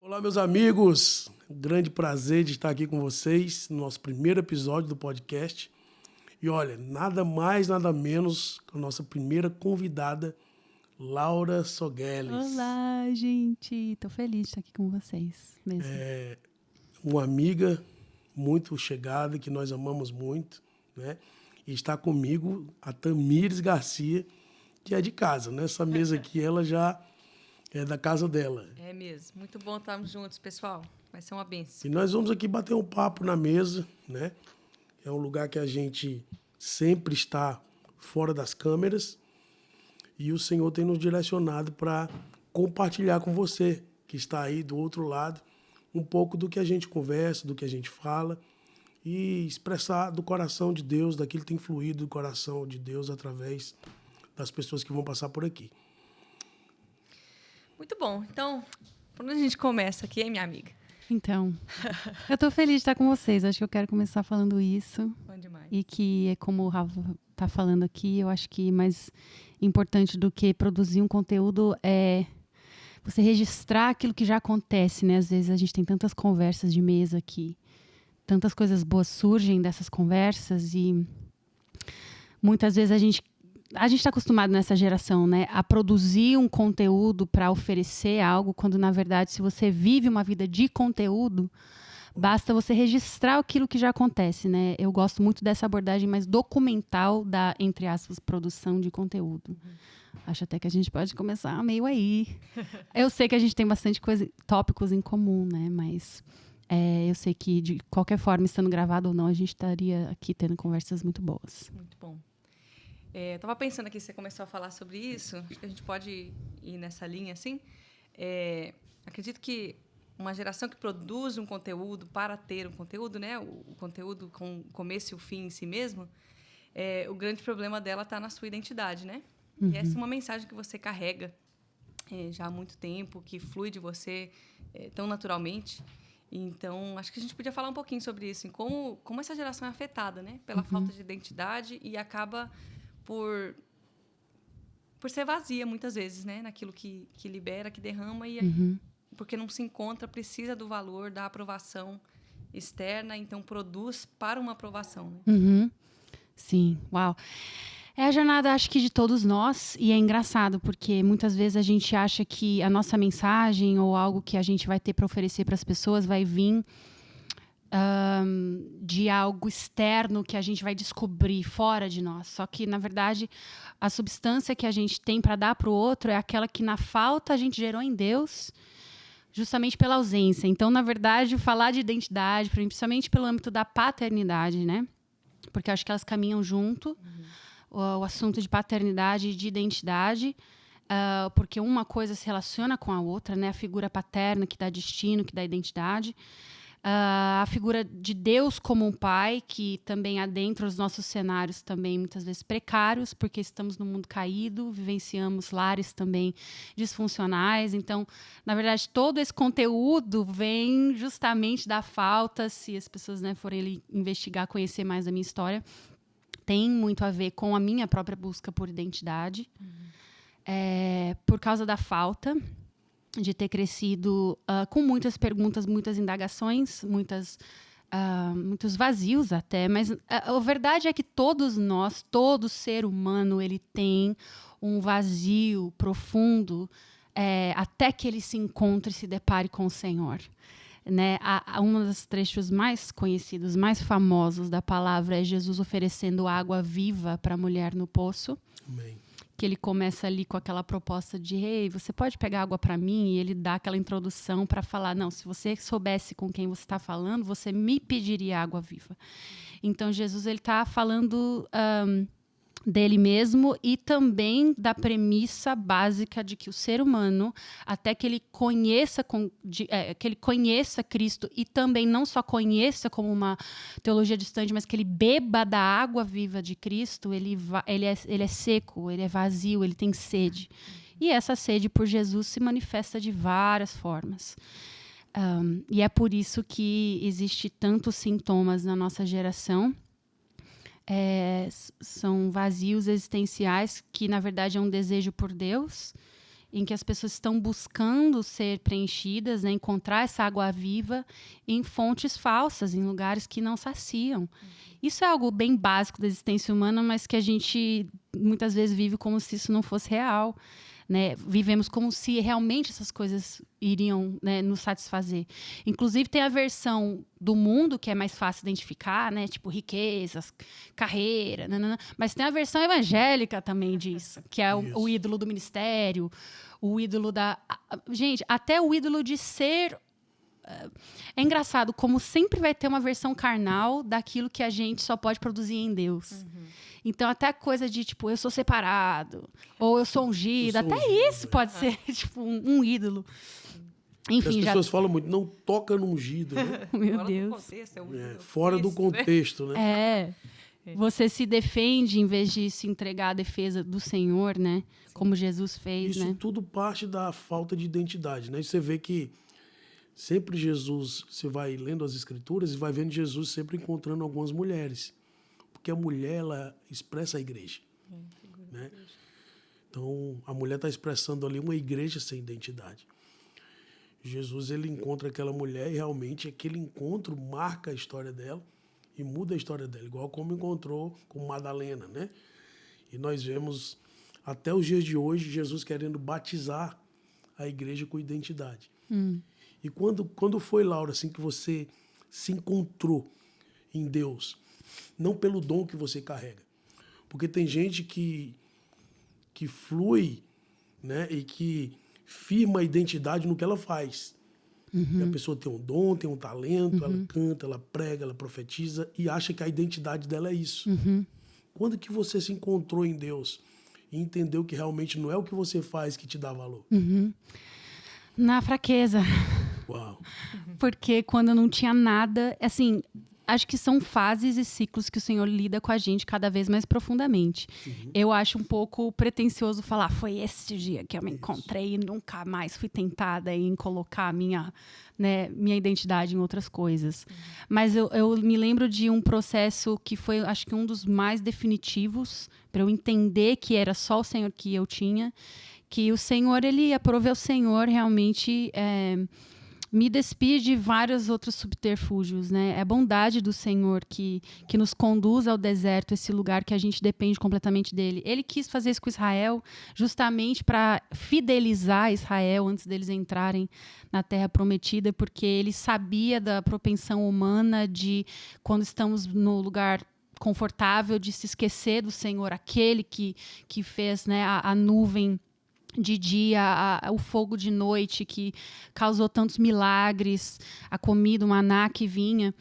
Olá, meus amigos. Grande prazer de estar aqui com vocês no nosso primeiro episódio do podcast. E olha, nada mais, nada menos que a nossa primeira convidada, Laura Sogueles. Olá, gente. Tô feliz de estar aqui com vocês mesmo. Uma amiga muito chegada, que nós amamos muito, né? E está comigo a Tamires Garcia, que é de casa, né? Essa mesa aqui, ela já é da casa dela. É mesmo. Muito bom estarmos juntos, pessoal. Vai ser uma bênção. E nós vamos aqui bater um papo na mesa, né? É um lugar que a gente sempre está fora das câmeras e o Senhor tem nos direcionado para compartilhar com você, que está aí do outro lado, um pouco do que a gente conversa, do que a gente fala e expressar do coração de Deus, daquilo que tem fluído do coração de Deus através das pessoas que vão passar por aqui. Muito bom. Então, por onde a gente começa aqui, hein, minha amiga? Então, eu tô feliz de estar com vocês. Acho que eu quero começar falando isso. Bom demais. E que, é como o Rafa tá falando aqui, eu acho que mais importante do que produzir um conteúdo é você registrar aquilo que já acontece, né? Às vezes a gente tem tantas conversas de mesa aqui, tantas coisas boas surgem dessas conversas e muitas vezes a gente está acostumado nessa geração, né, a produzir um conteúdo para oferecer algo, quando na verdade, se você vive uma vida de conteúdo, basta você registrar aquilo que já acontece, né? Eu gosto muito dessa abordagem mais documental da, entre aspas, produção de conteúdo. Acho até que a gente pode começar meio aí. Eu sei que a gente tem bastante tópicos em comum, né? Mas eu sei que de qualquer forma, estando gravado ou não, a gente estaria aqui tendo conversas muito boas. Muito bom. Eu estava pensando aqui, você começou a falar sobre isso, acho que a gente pode ir nessa linha, assim. Acredito que uma geração que produz um conteúdo para ter um conteúdo, né, o conteúdo com começo e o fim em si mesmo, o grande problema dela está na sua identidade, né? Uhum. E essa é uma mensagem que você carrega já há muito tempo, que flui de você tão naturalmente. Então, acho que a gente podia falar um pouquinho sobre isso, em como essa geração é afetada, né, pela falta de identidade e acaba por ser vazia, muitas vezes, né? Naquilo que libera, que derrama, e porque não se encontra, precisa do valor, da aprovação externa, então produz para uma aprovação. Né? Uhum. Sim, uau. É a jornada, acho que, de todos nós, e é engraçado, porque muitas vezes a gente acha que a nossa mensagem ou algo que a gente vai ter para oferecer para as pessoas vai vir de algo externo que a gente vai descobrir fora de nós. Só que, na verdade, a substância que a gente tem para dar para o outro é aquela que, na falta, a gente gerou em Deus, justamente pela ausência. Então, na verdade, falar de identidade, principalmente pelo âmbito da paternidade, né? Porque eu acho que elas caminham junto, o assunto de paternidade e de identidade, porque uma coisa se relaciona com a outra, né? A figura paterna que dá destino, que dá identidade. A figura de Deus como um pai, que também adentra os nossos cenários também muitas vezes precários, porque estamos no mundo caído, vivenciamos lares também disfuncionais. Então, na verdade, todo esse conteúdo vem justamente da falta, se as pessoas, né, forem ali investigar, conhecer mais da minha história, tem muito a ver com a minha própria busca por identidade, por causa da falta de ter crescido com muitas perguntas, muitas indagações, muitos vazios até, mas a verdade é que todos nós, todo ser humano, ele tem um vazio profundo até que ele se encontre e se depare com o Senhor. Né? Um dos trechos mais conhecidos, mais famosos da palavra é Jesus oferecendo água viva para a mulher no poço. Amém. Que ele começa ali com aquela proposta de hey, você pode pegar água para mim? E ele dá aquela introdução para falar, não, se você soubesse com quem você está falando, você me pediria água viva. Então, Jesus ele está falando dele mesmo e também da premissa básica de que o ser humano, até que ele conheça Cristo e também não só conheça como uma teologia distante, mas que ele beba da água viva de Cristo, ele é seco, ele é vazio, ele tem sede. E essa sede por Jesus se manifesta de várias formas. E é por isso que existe tantos sintomas na nossa geração. São vazios existenciais que, na verdade, é um desejo por Deus em que as pessoas estão buscando ser preenchidas, né, encontrar essa água viva em fontes falsas, em lugares que não saciam. Isso é algo bem básico da existência humana, mas que a gente muitas vezes vive como se isso não fosse real. Né? Vivemos como se realmente essas coisas iriam, né, nos satisfazer. Inclusive, tem a versão do mundo que é mais fácil identificar, né? Tipo riquezas, carreira, nanana. Mas tem a versão evangélica também disso, que é o ídolo do ministério, o ídolo da... Gente, até o ídolo de ser... É engraçado como sempre vai ter uma versão carnal daquilo que a gente só pode produzir em Deus. Então, até coisa de, tipo, eu sou separado, ou eu sou ungido, até isso pode ser, tipo, um ídolo. Enfim, as pessoas falam muito, não toca no ungido, né? Meu Deus. Contexto, Fora do contexto, né? Você se defende em vez de se entregar à defesa do Senhor, né? Sim. Como Jesus fez, isso, né? tudo parte da falta de identidade, né? Você vê que sempre Jesus, você vai lendo as Escrituras e vai vendo Jesus sempre encontrando algumas mulheres. Porque a mulher, ela expressa a igreja. Né? Então, a mulher está expressando ali uma igreja sem identidade. Jesus, ele encontra aquela mulher e realmente aquele encontro marca a história dela e muda a história dela, igual como encontrou com Madalena, né? E nós vemos, até os dias de hoje, Jesus querendo batizar a igreja com identidade. E quando foi, Laura, assim, que você se encontrou em Deus, não pelo dom que você carrega? Porque tem gente que flui, né, e que firma a identidade no que ela faz. E a pessoa tem um dom, tem um talento, ela canta, ela prega, ela profetiza e acha que a identidade dela é isso. Quando que você se encontrou em Deus e entendeu que realmente não é o que você faz que te dá valor? Na fraqueza. Uau. Porque quando eu não tinha nada, assim, acho que são fases e ciclos que o Senhor lida com a gente cada vez mais profundamente. Eu acho um pouco pretensioso falar, foi esse dia que eu me encontrei e nunca mais fui tentada em colocar minha identidade em outras coisas. Mas eu me lembro de um processo que foi, acho que um dos mais definitivos, para eu entender que era só o Senhor que eu tinha, que o Senhor, ele aprove ao Senhor realmente... me despir de vários outros subterfúgios, né? É a bondade do Senhor que nos conduz ao deserto, esse lugar que a gente depende completamente dele. Ele quis fazer isso com Israel justamente para fidelizar Israel antes deles entrarem na Terra Prometida, porque ele sabia da propensão humana de, quando estamos no lugar confortável, de se esquecer do Senhor, aquele que fez, né, a nuvem de dia, o fogo de noite que causou tantos milagres, a comida, o maná que vinha,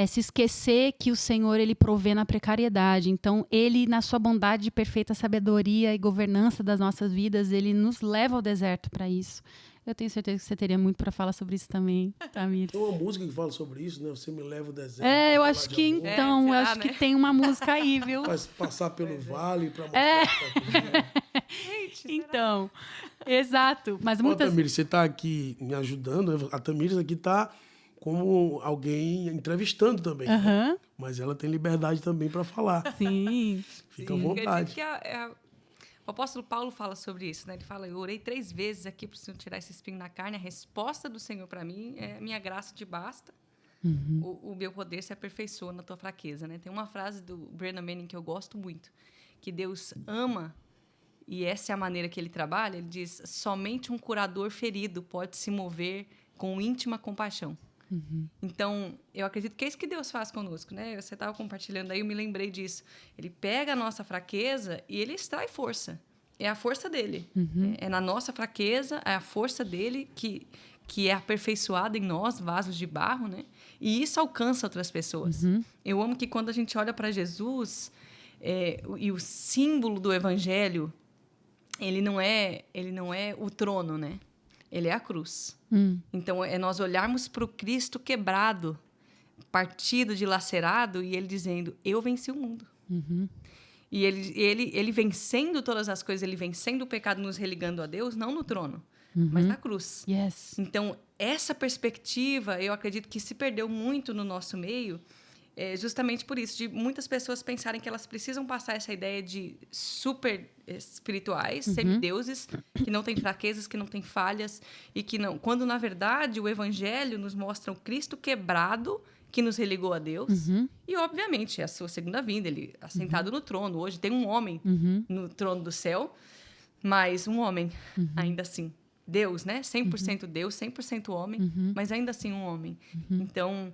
se esquecer que o Senhor, ele provê na precariedade. Então, ele, na sua bondade de perfeita sabedoria e governança das nossas vidas, ele nos leva ao deserto para isso. Eu tenho certeza que você teria muito para falar sobre isso também, Tamires. Tem uma música que fala sobre isso, né? Você me leva ao deserto. Eu acho que então, eu acho que tem uma música aí, viu? Faz passar pelo vale para mostrar. Então, exato. Mas muitas... Tamires, você está aqui me ajudando. A Tamires aqui está como alguém entrevistando também. Né? Mas ela tem liberdade também para falar. Sim. Fica à vontade. O apóstolo Paulo fala sobre isso, né? Ele fala, eu orei 3 vezes aqui para o Senhor tirar esse espinho na carne. A resposta do Senhor para mim é: minha graça te basta. O meu poder se aperfeiçoa na tua fraqueza, né? Tem uma frase do Brennan Manning que eu gosto muito, que Deus ama, e essa é a maneira que ele trabalha. Ele diz, somente um curador ferido pode se mover com íntima compaixão. Então, eu acredito que é isso que Deus faz conosco, né? Você estava compartilhando aí, eu me lembrei disso. Ele pega a nossa fraqueza e ele extrai força. É a força dele. É na nossa fraqueza, é a força dele que é aperfeiçoada em nós, vasos de barro, né? E isso alcança outras pessoas. Eu amo que quando a gente olha para Jesus, e o símbolo do evangelho, ele não é o trono, né? Ele é a cruz. Então, é nós olharmos para o Cristo quebrado, partido, dilacerado, e ele dizendo, eu venci o mundo. E ele vencendo todas as coisas, ele vencendo o pecado, nos religando a Deus, não no trono, mas na cruz. Yes. Então, essa perspectiva, eu acredito que se perdeu muito no nosso meio, justamente por isso, de muitas pessoas pensarem que elas precisam passar essa ideia de super espirituais, semideuses, que não têm fraquezas, que não têm falhas, e que não... Quando, na verdade, o Evangelho nos mostra o Cristo quebrado, que nos religou a Deus, e, obviamente, a sua segunda vinda, ele assentado no trono. Hoje tem um homem no trono do céu, mas um homem, ainda assim. Deus, né? 100% Deus, 100% homem, mas ainda assim um homem. Então...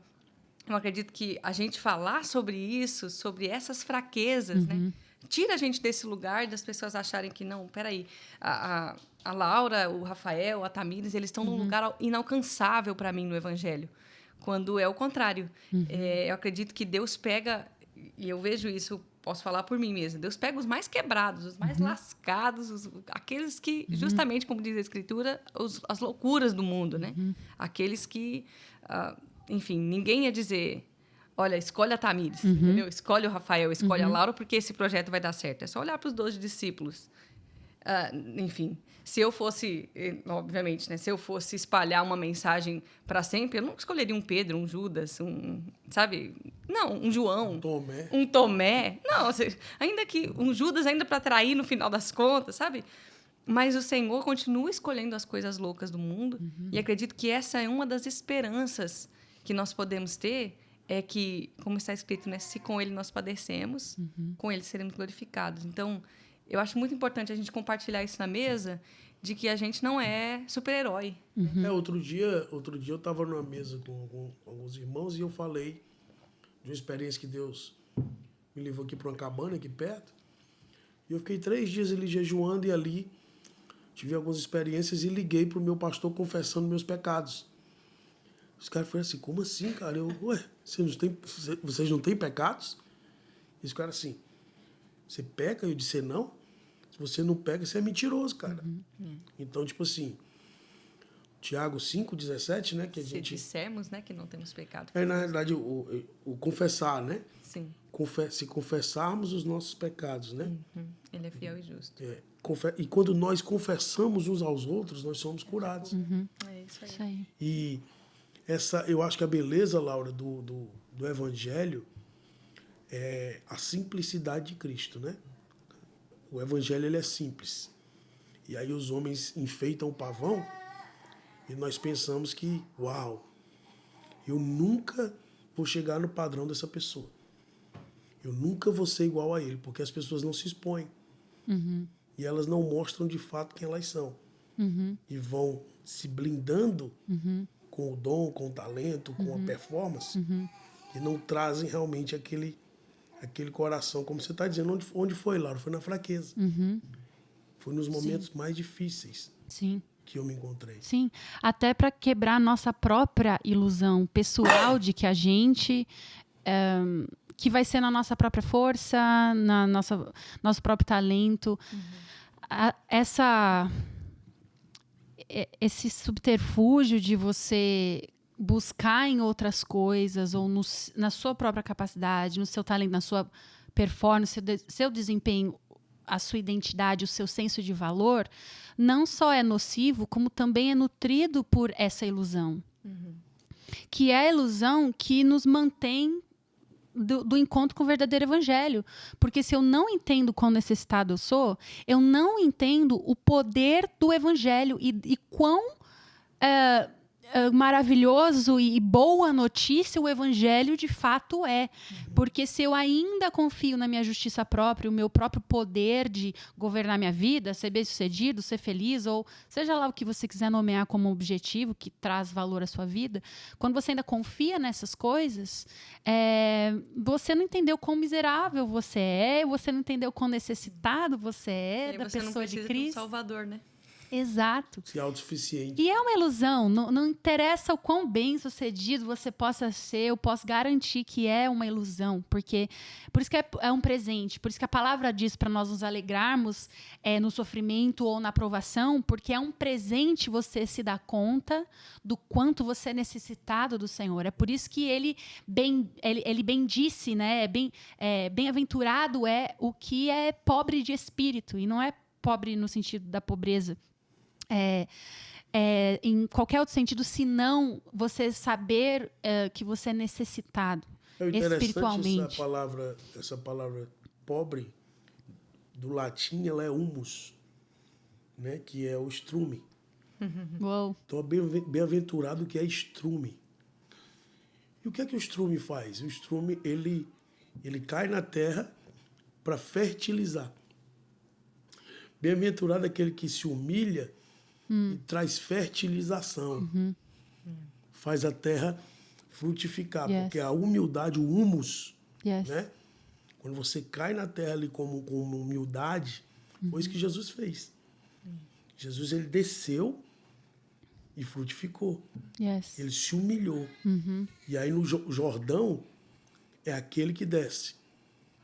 Eu acredito que a gente falar sobre isso, sobre essas fraquezas, né? Tira a gente desse lugar das pessoas acharem que, não, peraí, a Laura, o Rafael, a Tamires, eles estão num lugar inalcançável para mim no Evangelho, quando é o contrário. Eu acredito que Deus pega, e eu vejo isso, posso falar por mim mesma, Deus pega os mais quebrados, os mais lascados, aqueles que, justamente como diz a Escritura, as loucuras do mundo, né? Aqueles que... enfim, ninguém ia dizer, olha, escolhe a Tamires, entendeu? Escolhe o Rafael, escolhe a Laura, porque esse projeto vai dar certo. É só olhar para os 12 discípulos. Enfim, se eu fosse, obviamente, né, se eu fosse espalhar uma mensagem para sempre, eu não escolheria um Pedro, um Judas, sabe? Não, um João. Um Tomé. Não, ainda que um Judas ainda para trair no final das contas, sabe? Mas o Senhor continua escolhendo as coisas loucas do mundo. E acredito que essa é uma das esperanças que nós podemos ter, é que, como está escrito, né, se com Ele nós padecemos, com Ele seremos glorificados. Então, eu acho muito importante a gente compartilhar isso na mesa, de que a gente não é super-herói. Outro dia eu estava numa mesa com alguns irmãos e eu falei de uma experiência que Deus me levou aqui para uma cabana aqui perto. E eu fiquei 3 dias ali jejuando e ali tive algumas experiências e liguei para o meu pastor confessando meus pecados. Os caras foram assim, como assim, cara? Vocês não têm pecados? E os caras assim, você peca? Eu disse, não. Se você não pega, você é mentiroso, cara. Então, tipo assim, Tiago 5,17, né? Que a gente... Se dissermos, né, que não temos pecado. Na realidade, o confessar, né? Sim. Se confessarmos os nossos pecados, né? Ele é fiel e justo. E quando nós confessamos uns aos outros, nós somos curados. É isso aí. E eu acho que a beleza, Laura, do Evangelho é a simplicidade de Cristo, né? O Evangelho, ele é simples. E aí os homens enfeitam o pavão e nós pensamos que, uau, eu nunca vou chegar no padrão dessa pessoa. Eu nunca vou ser igual a ele, porque as pessoas não se expõem. E elas não mostram de fato quem elas são. E vão se blindando com o dom, com o talento, com a performance, e não trazem realmente aquele coração, como você está dizendo. Onde foi, Laura? Foi na fraqueza. Foi nos momentos mais difíceis que eu me encontrei. Sim, até para quebrar a nossa própria ilusão pessoal de que a gente... que vai ser na nossa própria força, nosso próprio talento. Esse subterfúgio de você buscar em outras coisas, ou na sua própria capacidade, no seu talento, na sua performance, seu desempenho, a sua identidade, o seu senso de valor, não só é nocivo, como também é nutrido por essa ilusão. Que é a ilusão que nos mantém do encontro com o verdadeiro evangelho. Porque se eu não entendo quão necessitado eu sou, eu não entendo o poder do evangelho e quão maravilhoso e boa notícia o evangelho de fato é. Porque se eu ainda confio na minha justiça própria, o meu próprio poder de governar minha vida, ser bem-sucedido, ser feliz, ou seja lá o que você quiser nomear como objetivo que traz valor à sua vida, quando você ainda confia nessas coisas, você não entendeu quão miserável você não entendeu quão necessitado você é da pessoa de Cristo. De um Salvador, né? Exato. Ser autossuficiente. E é uma ilusão. Não interessa o quão bem-sucedido você possa ser, eu posso garantir que é uma ilusão. Por isso que é um presente. Por isso que a palavra diz para nós nos alegrarmos no sofrimento ou na provação, porque é um presente você se dar conta do quanto você é necessitado do Senhor. É por isso que ele bem disse, né? Bem-aventurado é o que é pobre de espírito. E não é pobre no sentido da pobreza. Em qualquer outro sentido, senão você saber que você é necessitado. É interessante espiritualmente. essa palavra pobre, do latim, ela é humus, né? Que é o estrume. Uou. Então, bem-aventurado que é estrume. E o que o estrume faz? O estrume, ele cai na terra para fertilizar. Bem-aventurado aquele que se humilha e traz fertilização. Faz a terra frutificar, Yes. porque a humildade, o humus, Yes. né? Quando você cai na terra ali com humildade, foi isso que Jesus fez. Jesus, ele desceu e frutificou. Yes. Ele se humilhou. E aí no Jordão é aquele que desce,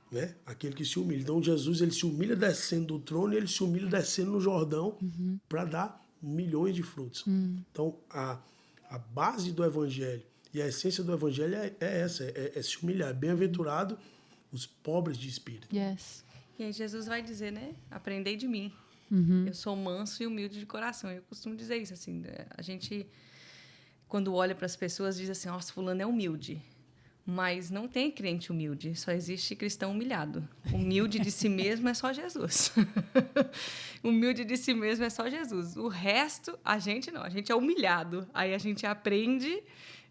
né? Aquele que se humilha. Então Jesus, ele se humilha descendo do trono e ele se humilha descendo no Jordão para dar milhões de frutos. Então a base do evangelho e a essência do evangelho é essa, é se humilhar. Bem-aventurado os pobres de espírito. Yes. E aí Jesus vai dizer, né? Aprendei de mim. Eu sou manso e humilde de coração. Eu costumo dizer isso, assim. A gente, quando olha para as pessoas, diz assim, nossa, fulano é humilde. Mas não tem crente humilde, só existe cristão humilhado. Humilde de si mesmo é só Jesus. Humilde de si mesmo é só Jesus. O resto, a gente não. A gente é humilhado. Aí a gente aprende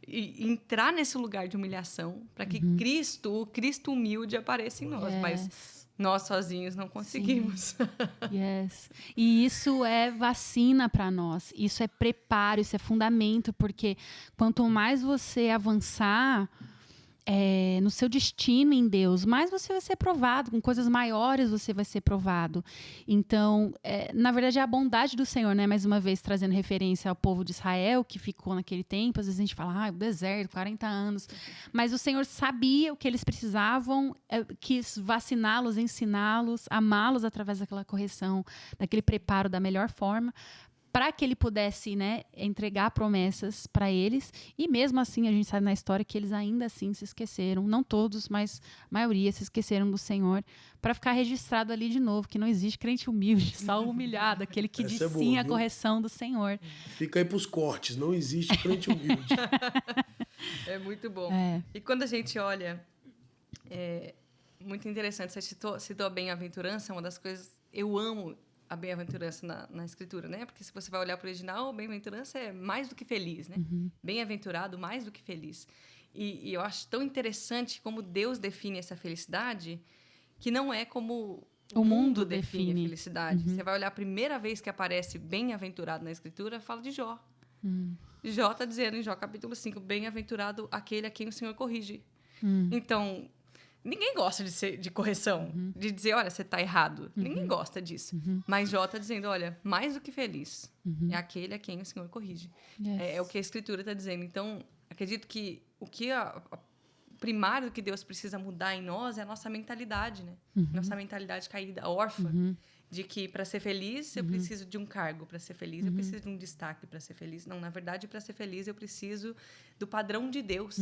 e entrar nesse lugar de humilhação para que Cristo, o Cristo humilde, apareça em nós. Yes. Mas nós sozinhos não conseguimos. Yes. E isso é vacina para nós. Isso é preparo, isso é fundamento, porque quanto mais você avançar no seu destino em Deus, mais você vai ser provado, com coisas maiores você vai ser provado. Então, na verdade, é a bondade do Senhor, né? Mais uma vez, trazendo referência ao povo de Israel, que ficou naquele tempo. Às vezes a gente fala, o deserto, 40 anos. Mas o Senhor sabia o que eles precisavam, quis vaciná-los, ensiná-los, amá-los através daquela correção, daquele preparo da melhor forma, para que ele pudesse, né, entregar promessas para eles. E mesmo assim, a gente sabe na história que eles ainda assim se esqueceram. Não todos, mas a maioria se esqueceram do Senhor. Para ficar registrado ali de novo, que não existe crente humilde, só o humilhado, aquele que diz sim à correção do Senhor. Fica aí para os cortes, não existe crente humilde. É muito bom. E quando a gente olha, muito interessante, você citou a bem-aventurança, uma das coisas, eu amo a bem-aventurança na Escritura, né? Porque se você vai olhar para o original, bem-aventurança é mais do que feliz, né? Bem-aventurado, mais do que feliz. E eu acho tão interessante como Deus define essa felicidade, que não é como o mundo define a felicidade. Você vai olhar a primeira vez que aparece bem-aventurado na Escritura, fala de Jó. Jó está dizendo em Jó capítulo 5, bem-aventurado aquele a quem o Senhor corrige. Então, ninguém gosta de correção, de dizer, olha, você está errado. Ninguém gosta disso. Mas Jó está dizendo, olha, mais do que feliz é aquele a quem o Senhor corrige. Yes. É o que a Escritura está dizendo. Então, acredito que o que primário que Deus precisa mudar em nós é a nossa mentalidade, né? Nossa mentalidade caída, órfã, de que para ser feliz eu preciso de um cargo, para ser feliz eu preciso de um destaque, para ser feliz. Não, na verdade, para ser feliz eu preciso do padrão de Deus.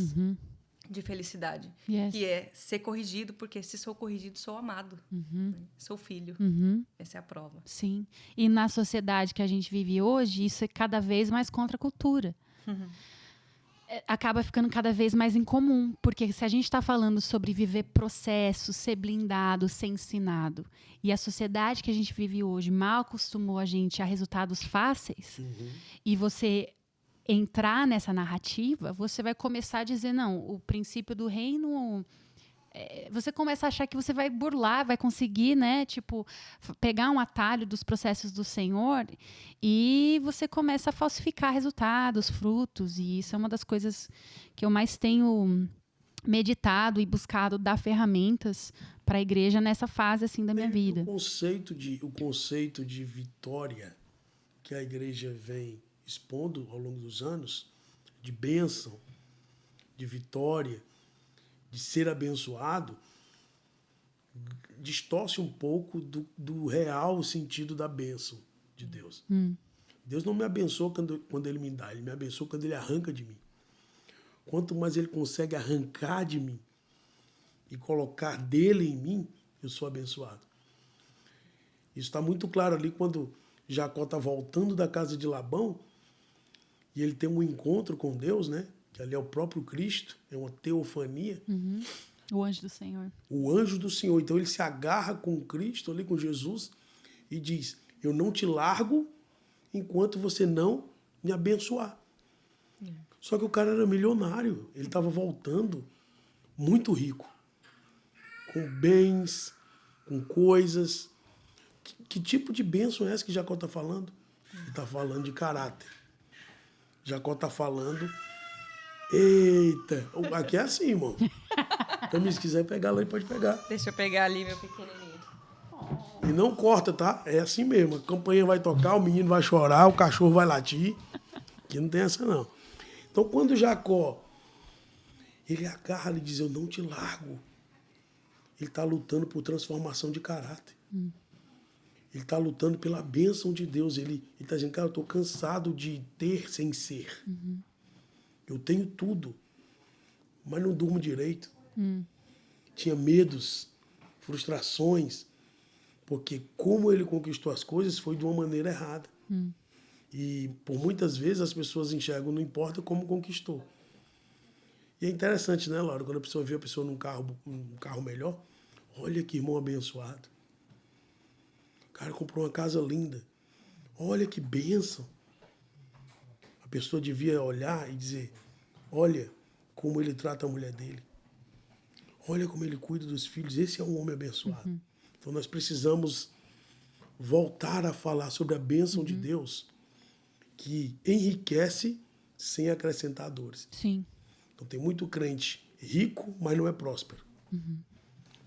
De felicidade, Yes. que é ser corrigido, porque se sou corrigido, sou amado, né? Sou filho. Essa é a prova. Sim. E na sociedade que a gente vive hoje, isso é cada vez mais contra a cultura. Acaba ficando cada vez mais incomum, porque se a gente está falando sobre viver processos, ser blindado, ser ensinado, e a sociedade que a gente vive hoje mal acostumou a gente a resultados fáceis, e você entrar nessa narrativa, você vai começar a dizer, não, o princípio do reino... você começa a achar que você vai burlar, vai conseguir, né, tipo, pegar um atalho dos processos do Senhor e você começa a falsificar resultados, frutos, e isso é uma das coisas que eu mais tenho meditado e buscado dar ferramentas para a igreja nessa fase assim da minha vida. O conceito de vitória que a igreja vem expondo ao longo dos anos, de bênção, de vitória, de ser abençoado, distorce um pouco do real sentido da bênção de Deus. Deus não me abençoa quando Ele me dá, Ele me abençoa quando Ele arranca de mim. Quanto mais Ele consegue arrancar de mim e colocar dele em mim, eu sou abençoado. Isso está muito claro ali quando Jacó está voltando da casa de Labão e ele tem um encontro com Deus, né? que ali é o próprio Cristo, é uma teofania. O anjo do Senhor. O anjo do Senhor. Então ele se agarra com Cristo, ali com Jesus, e diz: eu não te largo enquanto você não me abençoar. Só que o cara era milionário. Ele estava voltando muito rico. Com bens, com coisas. Que tipo de bênção é essa que Jacó está falando? Ele está falando de caráter. Jacó está falando... Eita! Aqui é assim, irmão. Então, se quiser pegar lá, ele pode pegar. Deixa eu pegar ali, meu pequenininho. E não corta, tá? É assim mesmo. A campainha vai tocar, o menino vai chorar, o cachorro vai latir. Aqui não tem essa, não. Então, quando Jacó, ele agarra e diz: eu não te largo. Ele está lutando por transformação de caráter. Ele está lutando pela bênção de Deus. Ele está dizendo: cara, eu estou cansado de ter sem ser. Eu tenho tudo, mas não durmo direito. Tinha medos, frustrações, porque como ele conquistou as coisas foi de uma maneira errada. E por muitas vezes as pessoas enxergam, não importa como conquistou. E é interessante, né, Laura? Quando a pessoa vê a pessoa num carro melhor, olha que irmão abençoado. O cara comprou uma casa linda. Olha que bênção. A pessoa devia olhar e dizer: olha como ele trata a mulher dele. Olha como ele cuida dos filhos. Esse é um homem abençoado. Então nós precisamos voltar a falar sobre a bênção de Deus, que enriquece sem acrescentar dores. Sim. Então tem muito crente rico, mas não é próspero.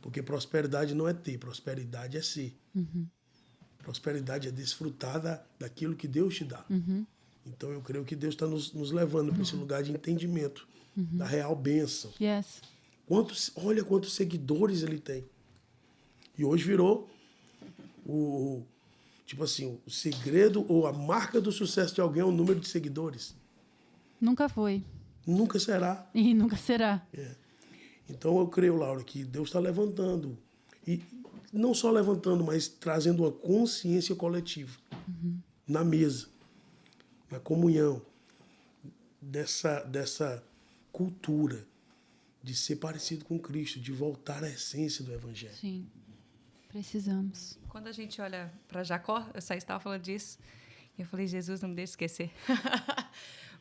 Porque prosperidade não é ter, prosperidade é ser. Prosperidade é desfrutar daquilo que Deus te dá. Então eu creio que Deus está nos levando para esse lugar de entendimento da real bênção. Yes. Olha quantos seguidores ele tem. E hoje virou tipo assim, o segredo ou a marca do sucesso de alguém é o número de seguidores. Nunca foi. Nunca será. E nunca será. Então eu creio, Laura, que Deus está levantando. E não só levantando, mas trazendo uma consciência coletiva. Na mesa, na comunhão, dessa cultura de ser parecido com Cristo, de voltar à essência do Evangelho. Sim. Precisamos. Quando a gente olha para Jacó, eu só estava falando disso, e eu falei: Jesus, não me deixe esquecer.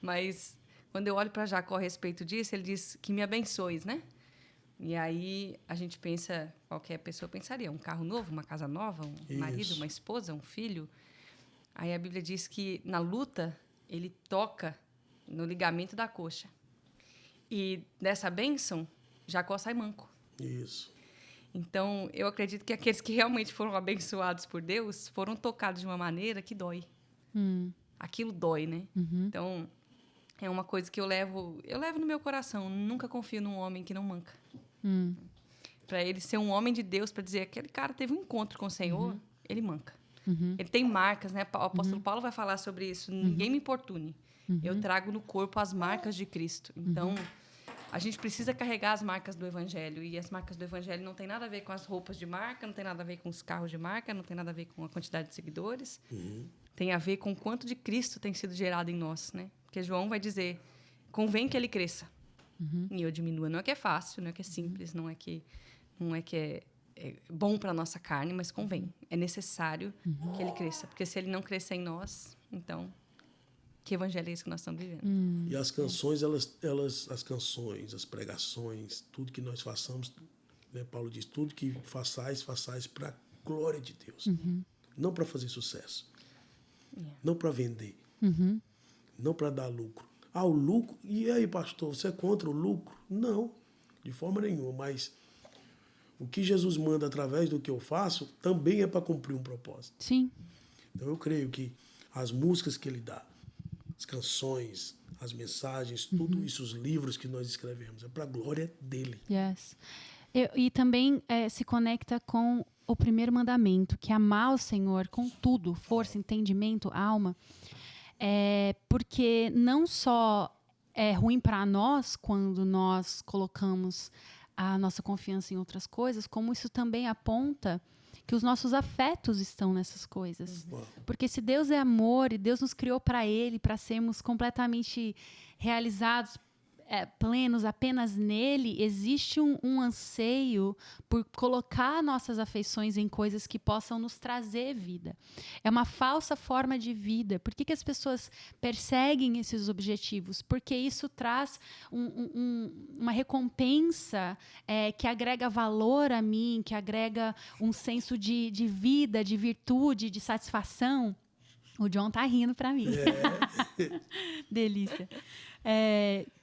Mas quando eu olho para Jacó a respeito disso, ele diz que me abençoes, né? E aí a gente pensa, qualquer pessoa pensaria, um carro novo, uma casa nova, um marido, uma esposa, um filho. Aí a Bíblia diz que na luta ele toca no ligamento da coxa. E dessa bênção, Jacó sai manco. Isso. Então, eu acredito que aqueles que realmente foram abençoados por Deus foram tocados de uma maneira que dói. Aquilo dói, né? Então, é uma coisa que eu levo no meu coração. Nunca confio num homem que não manca. Para ele ser um homem de Deus, para dizer aquele cara teve um encontro com o Senhor, ele manca. Ele tem marcas, né? O apóstolo Paulo vai falar sobre isso. Ninguém me importune. Eu trago no corpo as marcas de Cristo. Então, a gente precisa carregar as marcas do Evangelho. E as marcas do Evangelho não tem nada a ver com as roupas de marca, não tem nada a ver com os carros de marca, não tem nada a ver com a quantidade de seguidores. Tem a ver com o quanto de Cristo tem sido gerado em nós, né? Porque João vai dizer: convém que ele cresça e eu diminua. Não é que é fácil, não é que é simples, não é que é bom para a nossa carne, mas convém. É necessário que ele cresça. Porque se ele não crescer em nós, então... que evangelho é esse que nós estamos vivendo? E as canções, as canções, as pregações, tudo que nós façamos, né, Paulo diz: tudo que façais para a glória de Deus. Não para fazer sucesso. Não para vender. Não para dar lucro. O lucro... E aí, pastor, você é contra o lucro? Não, de forma nenhuma. Mas o que Jesus manda através do que eu faço também é para cumprir um propósito. Sim. Então eu creio que as músicas que ele dá, as canções, as mensagens, tudo isso, os livros que nós escrevemos, é para a glória dele. Yes. E também se conecta com o primeiro mandamento, que é amar o Senhor com tudo, força, entendimento, alma. Porque não só é ruim para nós quando nós colocamos a nossa confiança em outras coisas, como isso também aponta que os nossos afetos estão nessas coisas. Porque se Deus é amor e Deus nos criou para Ele, para sermos completamente realizados plenos apenas nele, existe um anseio por colocar nossas afeições em coisas que possam nos trazer vida. É uma falsa forma de vida. Por que as pessoas perseguem esses objetivos? Porque isso traz uma recompensa que agrega valor a mim, que agrega um senso de vida, de virtude, de satisfação. O John tá rindo para mim. Delícia.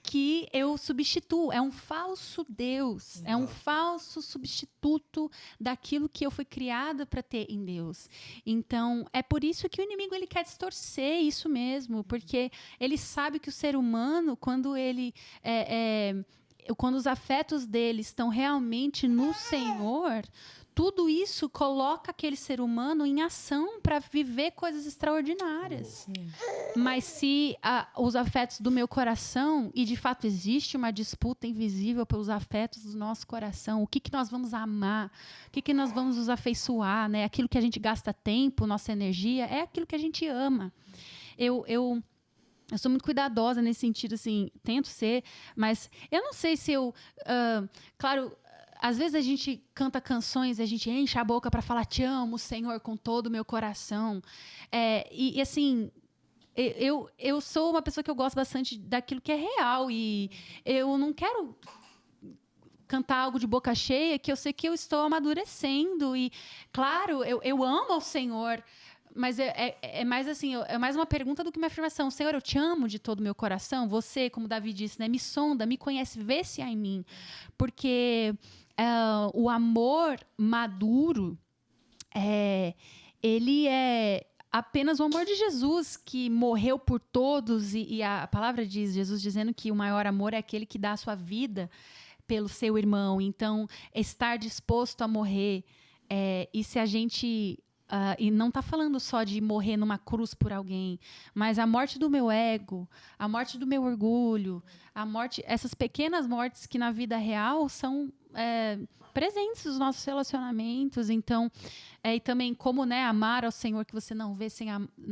Que eu substituo. É um falso Deus. É um falso substituto daquilo que eu fui criada para ter em Deus. Então, é por isso que o inimigo ele quer distorcer isso mesmo, porque ele sabe que o ser humano, quando ele quando os afetos dele estão realmente no Senhor, tudo isso coloca aquele ser humano em ação para viver coisas extraordinárias. Mas se os afetos do meu coração, e de fato existe uma disputa invisível pelos afetos do nosso coração, o que nós vamos amar, o que nós vamos nos afeiçoar, né? Aquilo que a gente gasta tempo, nossa energia, é aquilo que a gente ama. Eu sou muito cuidadosa nesse sentido, assim, tento ser, mas eu não sei se eu... claro, às vezes a gente canta canções, a gente enche a boca para falar te amo, Senhor, com todo o meu coração. E assim, eu sou uma pessoa que eu gosto bastante daquilo que é real e eu não quero cantar algo de boca cheia que eu sei que eu estou amadurecendo. E, claro, eu amo ao Senhor, mas é mais assim, é mais uma pergunta do que uma afirmação. Senhor, eu te amo de todo o meu coração. Você, como Davi disse, né, me sonda, me conhece, vê se há em mim. Porque o amor maduro, ele é apenas o amor de Jesus, que morreu por todos. E a palavra diz, Jesus dizendo que o maior amor é aquele que dá a sua vida pelo seu irmão. Então, estar disposto a morrer. E se a gente... e não está falando só de morrer numa cruz por alguém, mas a morte do meu ego, a morte do meu orgulho, essas pequenas mortes que na vida real são presentes nos nossos relacionamentos. Então, e também como, né, amar ao Senhor que você não vê sem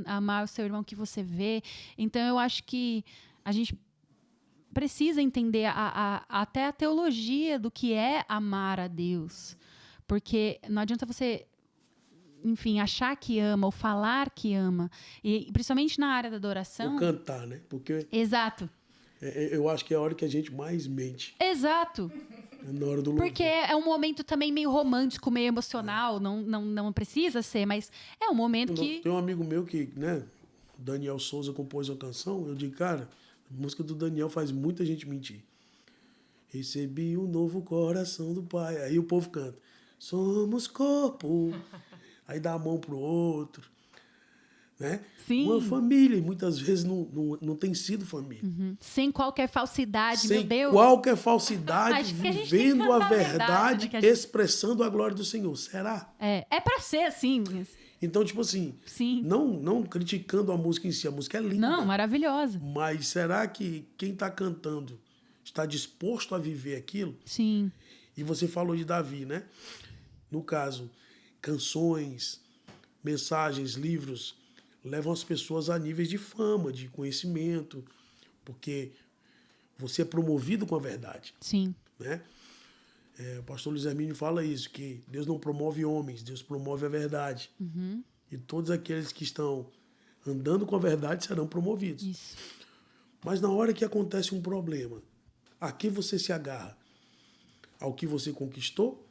amar o seu irmão que você vê. Então, eu acho que a gente precisa entender até a teologia do que é amar a Deus. Porque não adianta você... enfim, achar que ama ou falar que ama. E principalmente na área da adoração... Ou cantar, né? Porque... Exato. Eu acho que é a hora que a gente mais mente. Exato. Na hora do louvor. Porque é um momento também meio romântico, meio emocional. Não precisa ser, mas é um momento que... Tem um amigo meu que, né? Daniel Souza compôs uma canção. Eu digo, cara, a música do Daniel faz muita gente mentir. Recebi um novo coração do Pai. Aí o povo canta. Somos corpo... Aí dá a mão pro outro, né? Sim. Uma família, e muitas vezes não tem sido família. Uhum. Sem qualquer falsidade, Sem meu Deus. qualquer falsidade, vivendo a verdade, né? Expressando a glória do Senhor. Será? É para ser assim. Então, tipo assim, sim. Não criticando a música em si, a música é linda. Não, maravilhosa. Mas será que quem está cantando está disposto a viver aquilo? Sim. E você falou de Davi, né? No caso... canções, mensagens, livros levam as pessoas a níveis de fama, de conhecimento, porque você é promovido com a verdade. Sim. Né? O pastor Luiz Hermínio fala isso, que Deus não promove homens, Deus promove a verdade. Uhum. E todos aqueles que estão andando com a verdade serão promovidos. Isso. Mas na hora que acontece um problema, a que você se agarra? Ao que você conquistou?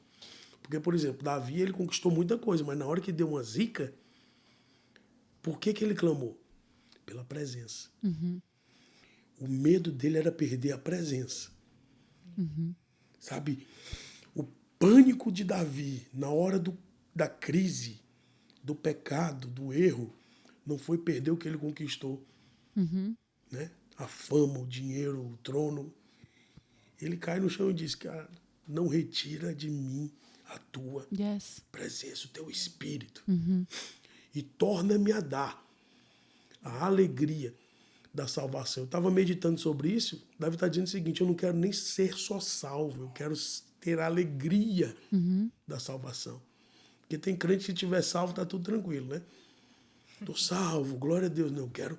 Porque, por exemplo, Davi, ele conquistou muita coisa, mas na hora que deu uma zica, por que ele clamou? Pela presença. Uhum. O medo dele era perder a presença. Uhum. Sabe? O pânico de Davi, na hora da crise, do pecado, do erro, não foi perder o que ele conquistou. Uhum. Né? A fama, o dinheiro, o trono. Ele cai no chão e diz, cara, não retira de mim a tua presença, o teu espírito. Uhum. E torna-me a dar a alegria da salvação. Eu estava meditando sobre isso. Davi está dizendo o seguinte, eu não quero nem ser só salvo, eu quero ter a alegria da salvação. Porque tem crente que se tiver salvo, está tudo tranquilo, né? Estou salvo, glória a Deus. Não, eu quero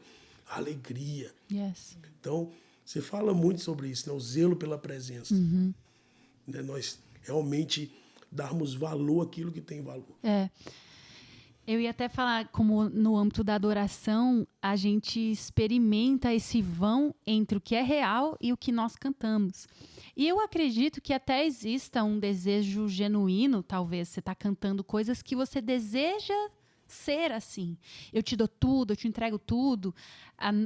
alegria. Yes. Então, Você fala muito sobre isso, né? O zelo pela presença. Né? Nós realmente darmos valor àquilo que tem valor. Eu ia até falar, como no âmbito da adoração, a gente experimenta esse vão entre o que é real e o que nós cantamos. E eu acredito que até exista um desejo genuíno, talvez, você está cantando coisas que você deseja ser assim. Eu te dou tudo, eu te entrego tudo.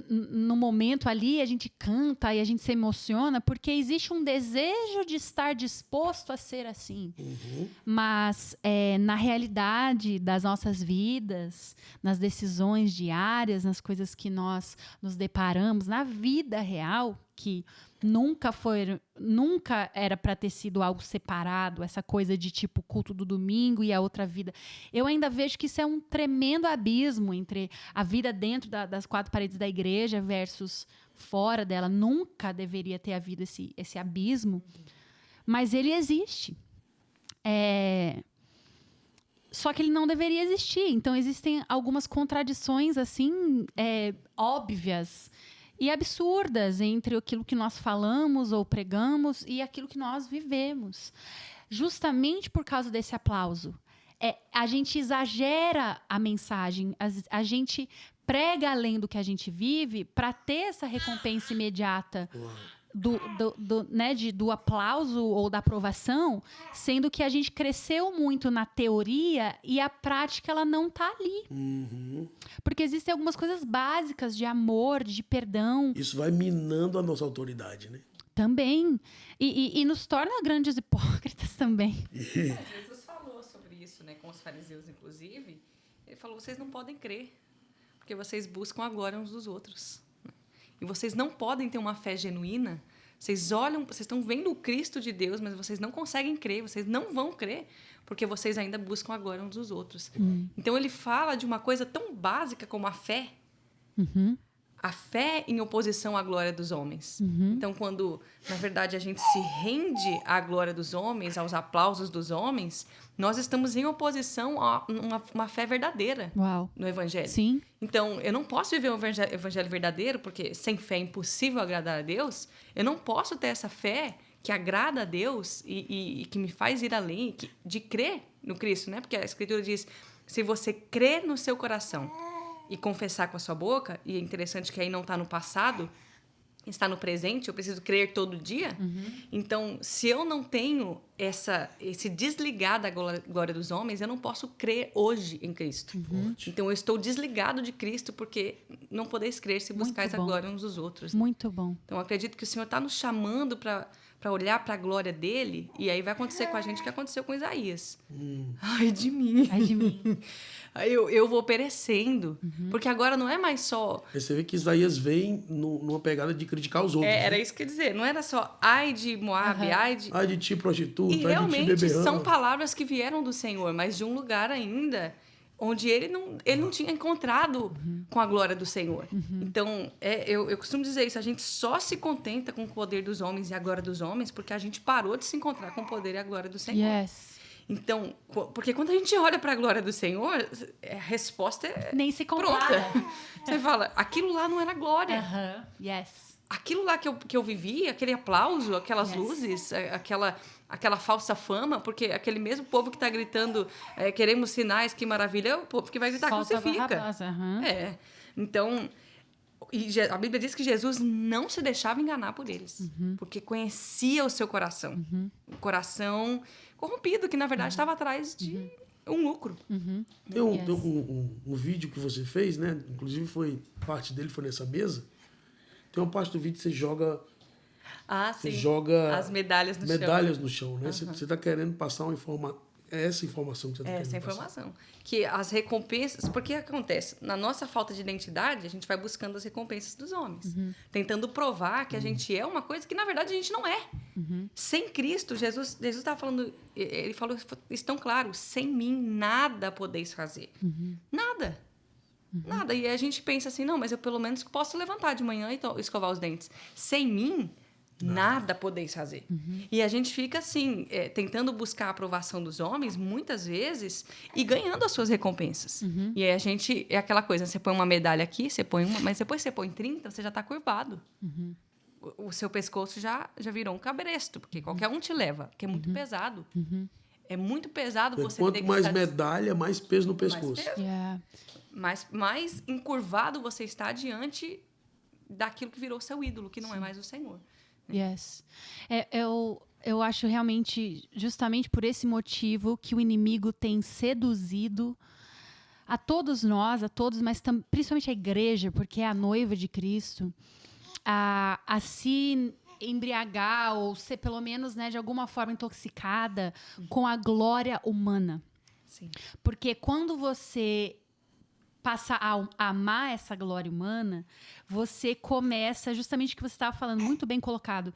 No momento ali, a gente canta e a gente se emociona porque existe um desejo de estar disposto a ser assim. Mas, na realidade das nossas vidas, nas decisões diárias, nas coisas que nós nos deparamos, na vida real, que nunca era para ter sido algo separado, essa coisa de tipo culto do domingo e a outra vida. Eu ainda vejo que isso é um tremendo abismo entre a vida dentro das quatro paredes da igreja versus fora dela. Nunca deveria ter havido esse abismo, mas ele existe. Só que ele não deveria existir. Então, existem algumas contradições assim, óbvias e absurdas entre aquilo que nós falamos ou pregamos e aquilo que nós vivemos. Justamente por causa desse aplauso. A gente exagera a mensagem, a gente prega além do que a gente vive para ter essa recompensa imediata do aplauso ou da aprovação, sendo que a gente cresceu muito na teoria e a prática ela não está ali. Porque existem algumas coisas básicas de amor, de perdão. Isso vai minando a nossa autoridade, né? Também. E nos torna grandes hipócritas também. Jesus falou sobre isso, né, com os fariseus, inclusive. Ele falou, vocês não podem crer, porque vocês buscam a glória uns dos outros. E vocês não podem ter uma fé genuína. Vocês olham, vocês estão vendo o Cristo de Deus, mas vocês não conseguem crer, vocês não vão crer, porque vocês ainda buscam a glória uns dos outros. Então, ele fala de uma coisa tão básica como a fé. A fé em oposição à glória dos homens. Então, quando, na verdade, a gente se rende à glória dos homens, aos aplausos dos homens, nós estamos em oposição a uma fé verdadeira. Uau. No Evangelho. Sim. Então, eu não posso viver um evangelho verdadeiro, porque sem fé é impossível agradar a Deus. Eu não posso ter essa fé que agrada a Deus e que me faz ir além, de crer no Cristo, né? Porque a Escritura diz, se você crer no seu coração e confessar com a sua boca, e é interessante que aí não está no passado, está no presente, eu preciso crer todo dia. Então, se eu não tenho esse desligar da glória dos homens, eu não posso crer hoje em Cristo. Então, eu estou desligado de Cristo, porque não podeis crer se buscais a glória uns dos outros. Muito bom. Então, eu acredito que o Senhor está nos chamando para olhar para a glória dele, e aí vai acontecer com a gente o que aconteceu com Isaías. Ai de mim. Ai de mim. Aí eu vou perecendo, porque agora não é mais só... Você vê que Isaías vem numa pegada de criticar os outros. Era isso que eu ia dizer. Não era só ai de Moabe, ai de ti, prostituta, E ai de ti, realmente beberrão. são palavras que vieram do Senhor, mas de um lugar ainda onde ele não tinha encontrado com a glória do Senhor. Então, eu costumo dizer isso, a gente só se contenta com o poder dos homens e a glória dos homens porque a gente parou de se encontrar com o poder e a glória do Senhor. Yes. Então, porque quando a gente olha para a glória do Senhor, a resposta é Nem se compara. pronta. Você fala, aquilo lá não era glória. Yes. Aquilo lá que eu vivi, aquele aplauso, aquelas luzes, aquela falsa fama, porque aquele mesmo povo que está gritando queremos sinais, que maravilha, é o povo que vai gritar crucifica. Então, a Bíblia diz que Jesus não se deixava enganar por eles, porque conhecia o seu coração. Um coração corrompido, que na verdade estava atrás de um lucro. Tem um vídeo que você fez, né? Inclusive parte dele foi nessa mesa. Tem uma parte do vídeo que você joga... Sim. Você joga... As medalhas no chão. Medalhas no chão, né? Você está querendo passar uma informação... É essa informação que você está querendo passar. Essa informação. Que as recompensas... Porque acontece? Na nossa falta de identidade, a gente vai buscando as recompensas dos homens. Tentando provar que a gente é uma coisa que, na verdade, a gente não é. Sem Cristo, Jesus estava falando... Ele falou isso tão claro. Sem mim, nada podeis fazer. Nada. Nada. E a gente pensa assim, não, mas eu pelo menos posso levantar de manhã e escovar os dentes. Sem mim, nada podeis fazer. E a gente fica assim, tentando buscar a aprovação dos homens, muitas vezes, e ganhando as suas recompensas. E aí a gente, é aquela coisa, você põe uma medalha aqui, você põe uma, mas depois você põe 30, você já está curvado. o seu pescoço já virou um cabresto, porque qualquer um te leva, que é muito pesado. É muito pesado você Quanto ter que mais estar medalha, mais peso no pescoço. peso. Yeah. mais encurvado você está diante daquilo que virou seu ídolo, que não é mais o Senhor. Yes. Eu acho realmente, justamente por esse motivo, que o inimigo tem seduzido a todos nós, mas principalmente a igreja, porque é a noiva de Cristo, a se embriagar ou ser, pelo menos, né, de alguma forma intoxicada com a glória humana. Sim. Porque quando você passa a amar essa glória humana, você começa, justamente o que você estava falando, muito bem colocado,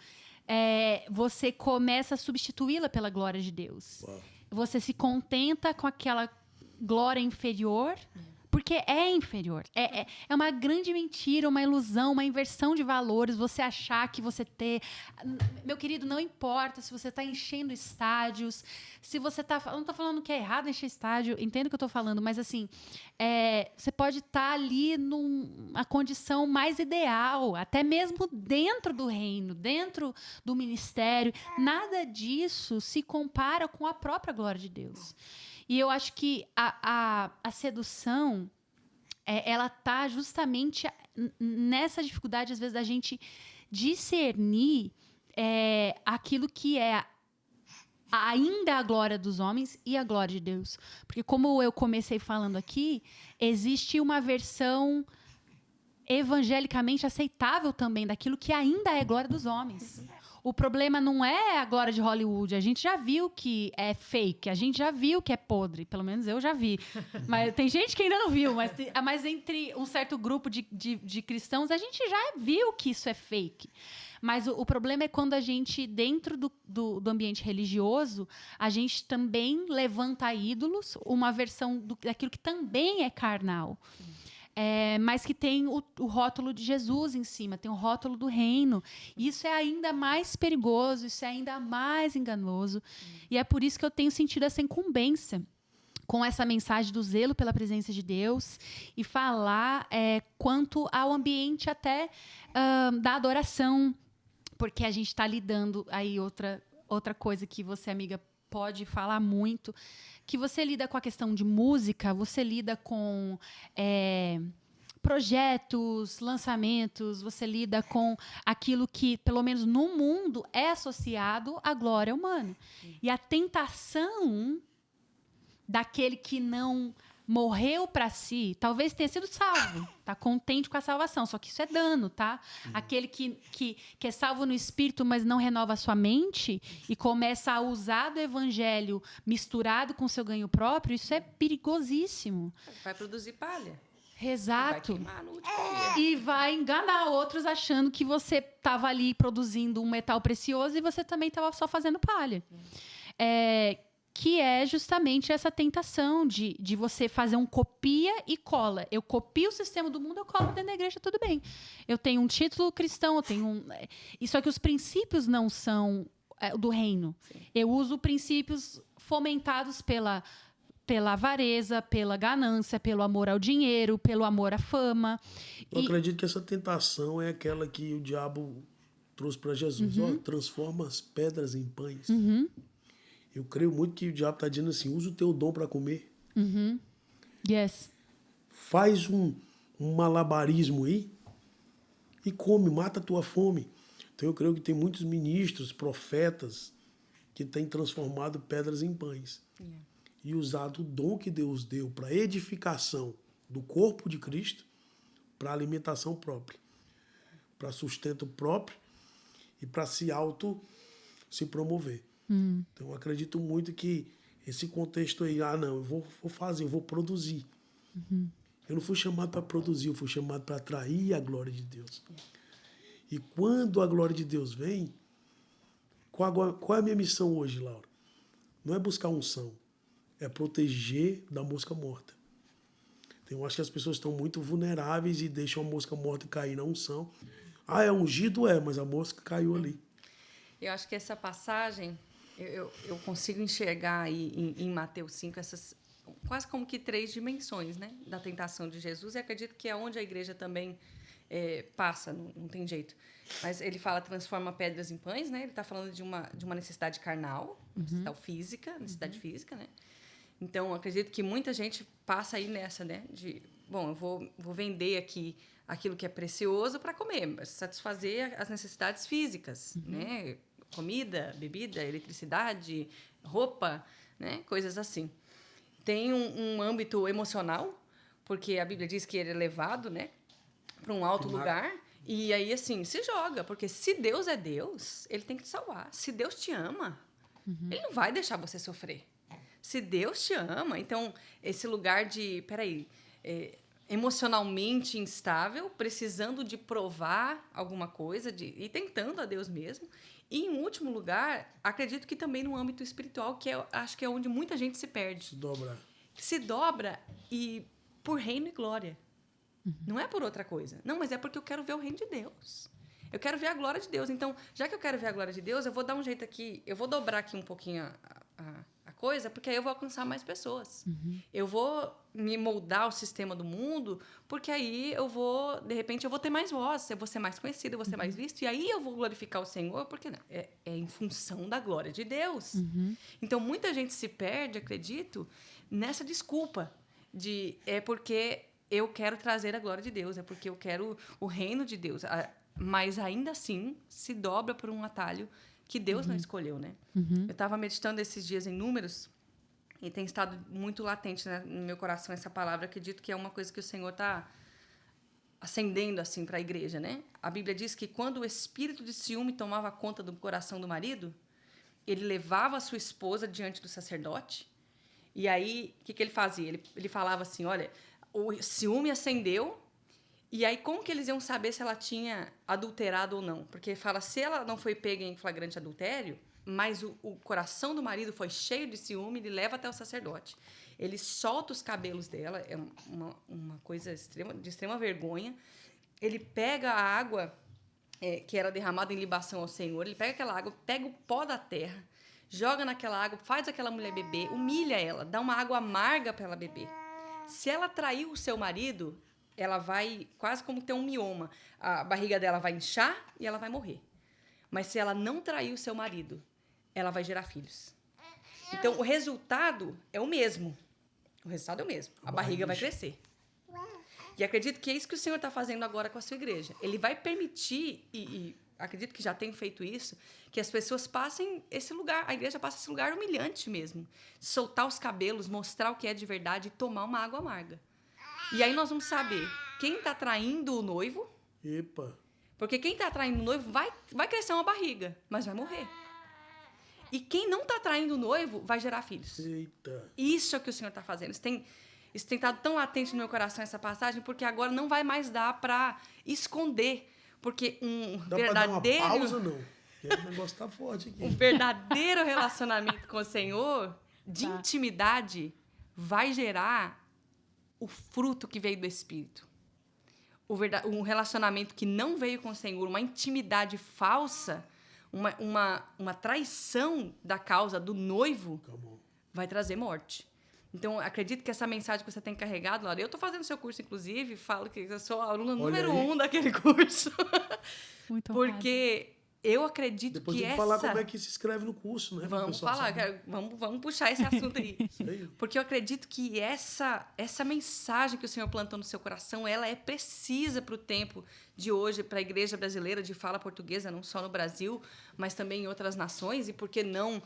você começa a substituí-la pela glória de Deus. Uau. Você se contenta com aquela glória inferior, porque é inferior. É uma grande mentira, uma ilusão, uma inversão de valores, você achar que você ter... Meu querido, não importa se você está enchendo estádios, se você está... Não estou falando que é errado encher estádio, entendo o que eu estou falando, mas assim, você pode estar ali numa condição mais ideal, até mesmo dentro do reino, dentro do ministério. Nada disso se compara com a própria glória de Deus. E eu acho que a sedução, ela está justamente nessa dificuldade, às vezes, da gente discernir aquilo que é ainda a glória dos homens e a glória de Deus. Porque, como eu comecei falando aqui, existe uma versão evangelicamente aceitável também daquilo que ainda é glória dos homens. O problema não é a glória de Hollywood. A gente já viu que é fake, a gente já viu que é podre. Pelo menos eu já vi. Mas tem gente que ainda não viu. Mas entre um certo grupo de cristãos, a gente já viu que isso é fake. Mas o problema é quando a gente, dentro do ambiente religioso, a gente também levanta ídolos, uma versão daquilo que também é carnal. Mas que tem o rótulo de Jesus em cima, tem o rótulo do reino. Isso é ainda mais perigoso, isso é ainda mais enganoso. E é por isso que eu tenho sentido essa incumbência com essa mensagem do zelo pela presença de Deus e falar quanto ao ambiente até da adoração, porque a gente está lidando aí outra coisa que você, amiga, pode falar muito, que você lida com a questão de música, você lida com projetos, lançamentos, você lida com aquilo que, pelo menos no mundo, é associado à glória humana. E a tentação daquele que não morreu para si, talvez tenha sido salvo, tá contente com a salvação, só que isso é dano, tá? Aquele que é salvo no espírito, mas não renova a sua mente e começa a usar do evangelho misturado com seu ganho próprio, isso é perigosíssimo. Vai produzir palha. Exato. Vai queimar no último dia. E vai enganar outros achando que você estava ali produzindo um metal precioso e você também estava só fazendo palha. Que é justamente essa tentação de você fazer um copia e cola. Eu copio o sistema do mundo, eu colo dentro da igreja, tudo bem. Eu tenho um título cristão, eu tenho só que os princípios não são do reino. Sim. Eu uso princípios fomentados pela avareza, pela ganância, pelo amor ao dinheiro, pelo amor à fama. Eu acredito que essa tentação é aquela que o diabo trouxe para Jesus. Transforma as pedras em pães. Eu creio muito que o diabo está dizendo assim, usa o teu dom para comer. Yes. Faz um malabarismo aí e come, mata a tua fome. Então eu creio que tem muitos ministros, profetas, que têm transformado pedras em pães. E usado o dom que Deus deu para edificação do corpo de Cristo, para alimentação própria, para sustento próprio e para se promover. Então, eu acredito muito que esse contexto aí, não, eu vou fazer, eu vou produzir. Eu não fui chamado para produzir, eu fui chamado para atrair a glória de Deus. E quando a glória de Deus vem, qual é a minha missão hoje, Laura? Não é buscar unção, é proteger da mosca morta. Então, eu acho que as pessoas estão muito vulneráveis e deixam a mosca morta cair na unção. É ungido? Mas a mosca caiu ali. Eu acho que essa passagem... Eu consigo enxergar aí em Mateus 5 essas quase como que 3 dimensões, né, da tentação de Jesus, e acredito que é onde a igreja também passa, não tem jeito. Mas ele fala transforma pedras em pães, né? Ele está falando de uma necessidade carnal, necessidade física, né? Então, acredito que muita gente passa aí nessa, né? Eu vou vender aqui aquilo que é precioso para comer, satisfazer as necessidades físicas, né? Comida, bebida, eletricidade, roupa, né? Coisas assim. Tem um âmbito emocional, porque a Bíblia diz que ele é levado, né? Para um alto lugar. E aí, assim, se joga. Porque se Deus é Deus, ele tem que te salvar. Se Deus te ama, ele não vai deixar você sofrer. Se Deus te ama, então, esse lugar de, emocionalmente instável, precisando de provar alguma coisa, e tentando a Deus mesmo. E, em último lugar, acredito que também no âmbito espiritual, que acho que é onde muita gente se perde. Se dobra e por reino e glória. Não é por outra coisa. Não, mas é porque eu quero ver o reino de Deus. Eu quero ver a glória de Deus. Então, já que eu quero ver a glória de Deus, eu vou dar um jeito aqui, eu vou dobrar aqui um pouquinho a coisa, porque aí eu vou alcançar mais pessoas. Eu vou me moldar ao sistema do mundo, porque aí de repente, eu vou ter mais voz, eu vou ser mais conhecido, eu vou ser mais visto, e aí eu vou glorificar o Senhor, porque não, é em função da glória de Deus. Então, muita gente se perde, acredito, nessa desculpa é porque eu quero trazer a glória de Deus, é porque eu quero o reino de Deus. Mas, ainda assim, se dobra por um atalho que Deus não escolheu, né? Eu estava meditando esses dias em Números e tem estado muito latente, né, no meu coração essa palavra. Acredito que é uma coisa que o Senhor está acendendo assim, para a igreja, né? A Bíblia diz que quando o espírito de ciúme tomava conta do coração do marido, ele levava a sua esposa diante do sacerdote e aí, o que ele fazia? Ele falava assim, olha, o ciúme acendeu. E aí, como que eles iam saber se ela tinha adulterado ou não? Porque fala, se ela não foi pega em flagrante adultério, mas o coração do marido foi cheio de ciúme, ele leva até o sacerdote. Ele solta os cabelos dela, é uma coisa de extrema vergonha. Ele pega a água que era derramada em libação ao Senhor, ele pega aquela água, pega o pó da terra, joga naquela água, faz aquela mulher beber, humilha ela, dá uma água amarga para ela beber. Se ela traiu o seu marido, ela vai quase como ter um mioma. A barriga dela vai inchar e ela vai morrer. Mas se ela não trair o seu marido, ela vai gerar filhos. Então, o resultado é o mesmo. O resultado é o mesmo. A barriga vai crescer. E acredito que é isso que o Senhor está fazendo agora com a sua igreja. Ele vai permitir, e acredito que já tem feito isso, que as pessoas passem esse lugar, a igreja passa esse lugar humilhante mesmo. Soltar os cabelos, mostrar o que é de verdade e tomar uma água amarga. E aí nós vamos saber quem está traindo o noivo. Porque quem está traindo o noivo vai crescer uma barriga, mas vai morrer. E quem não está traindo o noivo vai gerar filhos. Isso é o que o Senhor está fazendo. Isso tem estado tão latente no meu coração, essa passagem, porque agora não vai mais dar para esconder. Porque verdadeiro... Dá para dar uma pausa, não? Porque o negócio está forte aqui. Um verdadeiro relacionamento com o Senhor, de intimidade, vai gerar o fruto que veio do Espírito. Um relacionamento que não veio com o Senhor, uma intimidade falsa, uma traição da causa do noivo, vai trazer morte. Então, acredito que essa mensagem que você tem carregado, Laura, eu estou fazendo seu curso, inclusive, falo que eu sou a aluna número 1 daquele curso. Muito porque eu acredito depois que tem que falar como é que se inscreve no curso, né? Vamos falar, vamos puxar esse assunto aí. Porque eu acredito que essa mensagem que o Senhor plantou no seu coração, ela é precisa para o tempo de hoje, para a igreja brasileira de fala portuguesa, não só no Brasil, mas também em outras nações. E por que não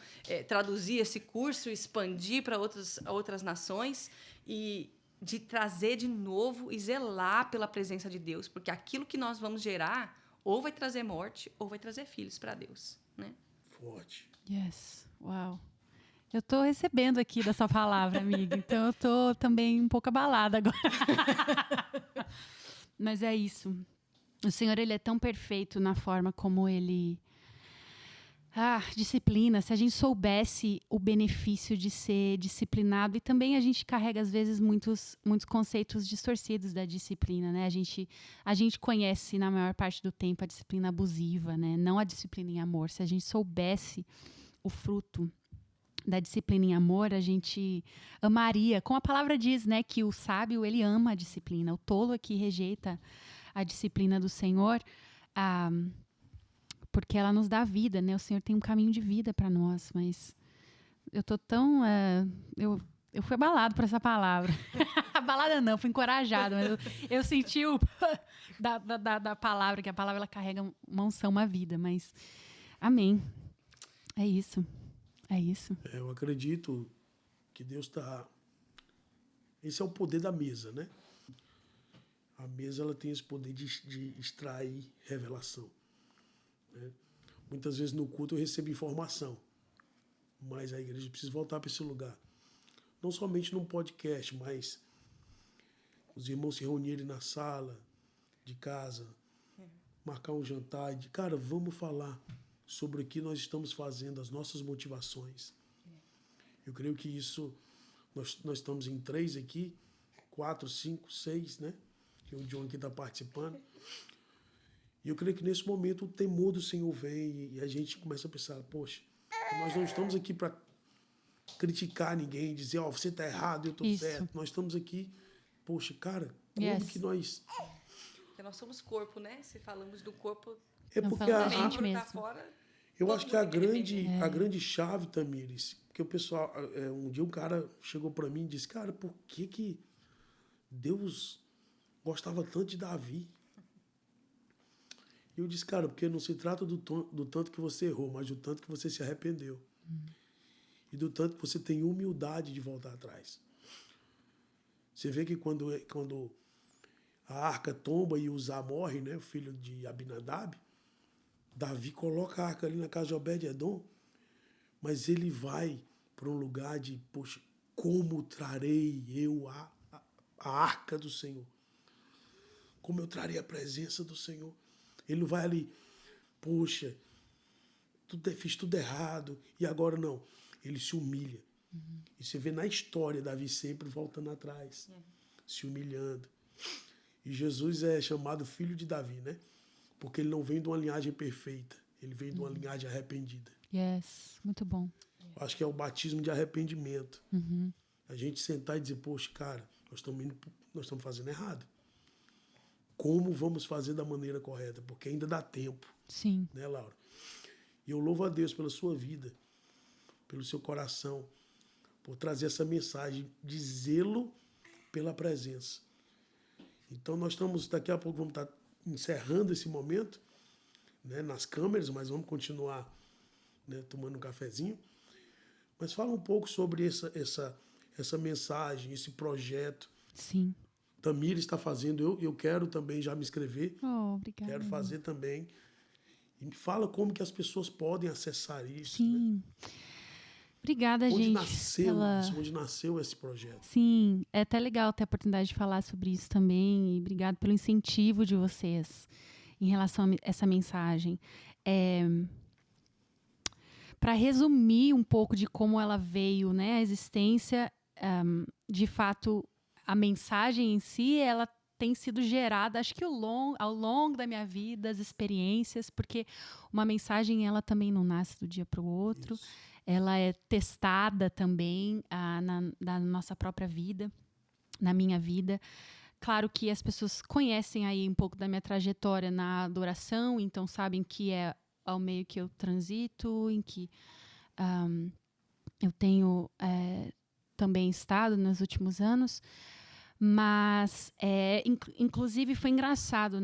traduzir esse curso, expandir para outras nações e de trazer de novo e zelar pela presença de Deus. Porque aquilo que nós vamos gerar ou vai trazer morte, ou vai trazer filhos para Deus, né? Forte. Yes. Uau. Eu estou recebendo aqui dessa palavra, amiga. Então, eu estou também um pouco abalada agora. Mas é isso. O Senhor, Ele é tão perfeito na forma como Ele... disciplina. Se a gente soubesse o benefício de ser disciplinado, e também a gente carrega, às vezes, muitos conceitos distorcidos da disciplina, né? A gente conhece, na maior parte do tempo, a disciplina abusiva, né? Não a disciplina em amor. Se a gente soubesse o fruto da disciplina em amor, a gente amaria. Como a palavra diz, né? Que o sábio, ele ama a disciplina. O tolo é que rejeita a disciplina do Senhor, porque ela nos dá vida, né? O Senhor tem um caminho de vida para nós, mas eu tô tão... eu fui abalado por essa palavra. Abalada não, fui encorajada, mas eu senti o da palavra, que a palavra ela carrega uma unção, uma vida, mas amém. É isso. É isso. Eu acredito que Deus está... Esse é o poder da mesa, né? A mesa ela tem esse poder de extrair revelação, né? Muitas vezes no culto eu recebo informação, mas a igreja precisa voltar para esse lugar. Não somente num podcast, mas os irmãos se reunirem na sala de casa, marcar um jantar e cara, vamos falar sobre o que nós estamos fazendo, as nossas motivações. Eu creio que isso, nós estamos em 3 aqui, 4, 5, 6, né? Que o John aqui está participando. E eu creio que nesse momento o temor do Senhor vem e a gente começa a pensar, poxa, nós não estamos aqui para criticar ninguém, dizer, ó, você está errado, eu estou certo. Nós estamos aqui, poxa, cara, como que nós... Porque nós somos corpo, né? Se falamos do corpo... É porque eu acho que a grande chave, Tamires, porque o pessoal, um dia um cara chegou para mim e disse, cara, por que Deus gostava tanto de Davi? E eu disse, cara, porque não se trata do tanto que você errou, mas do tanto que você se arrependeu. E do tanto que você tem humildade de voltar atrás. Você vê que quando a arca tomba e Uzá morre, né, o filho de Abinadab, Davi coloca a arca ali na casa de Obed-Edom, mas ele vai para um lugar de, poxa, como trarei eu a arca do Senhor? Como eu trarei a presença do Senhor? Ele não vai ali, poxa, fiz tudo errado, e agora não. Ele se humilha. E você vê na história Davi sempre voltando atrás, se humilhando. E Jesus é chamado filho de Davi, né? Porque ele não vem de uma linhagem perfeita, ele vem de uma linhagem arrependida. Yes, muito bom. Acho que é o batismo de arrependimento. A gente sentar e dizer, poxa, cara, nós estamos fazendo errado. Como vamos fazer da maneira correta? Porque ainda dá tempo. Sim. Né, Laura? E eu louvo a Deus pela sua vida, pelo seu coração, por trazer essa mensagem de zelo pela presença. Então nós estamos, daqui a pouco vamos estar encerrando esse momento, né, nas câmeras, mas vamos continuar, né, tomando um cafezinho. Mas fala um pouco sobre essa mensagem, esse projeto. Sim. Tamires está fazendo, eu quero também já me inscrever. Oh, obrigada. Quero fazer também. E me fala como que as pessoas podem acessar isso. Sim. Né? Obrigada, onde gente. Onde nasceu esse projeto? Sim, é até legal ter a oportunidade de falar sobre isso também. E obrigado pelo incentivo de vocês em relação a essa mensagem. Para resumir um pouco de como ela veio, né, à existência, de fato, a mensagem em si, ela tem sido gerada, acho que ao longo da minha vida, as experiências, porque uma mensagem, ela também não nasce do dia para o outro. Isso. Ela é testada também na nossa própria vida, na minha vida. Claro que as pessoas conhecem aí um pouco da minha trajetória na adoração, então sabem que é ao meio que eu transito, em que eu tenho também estado nos últimos anos. Mas, inclusive, foi engraçado.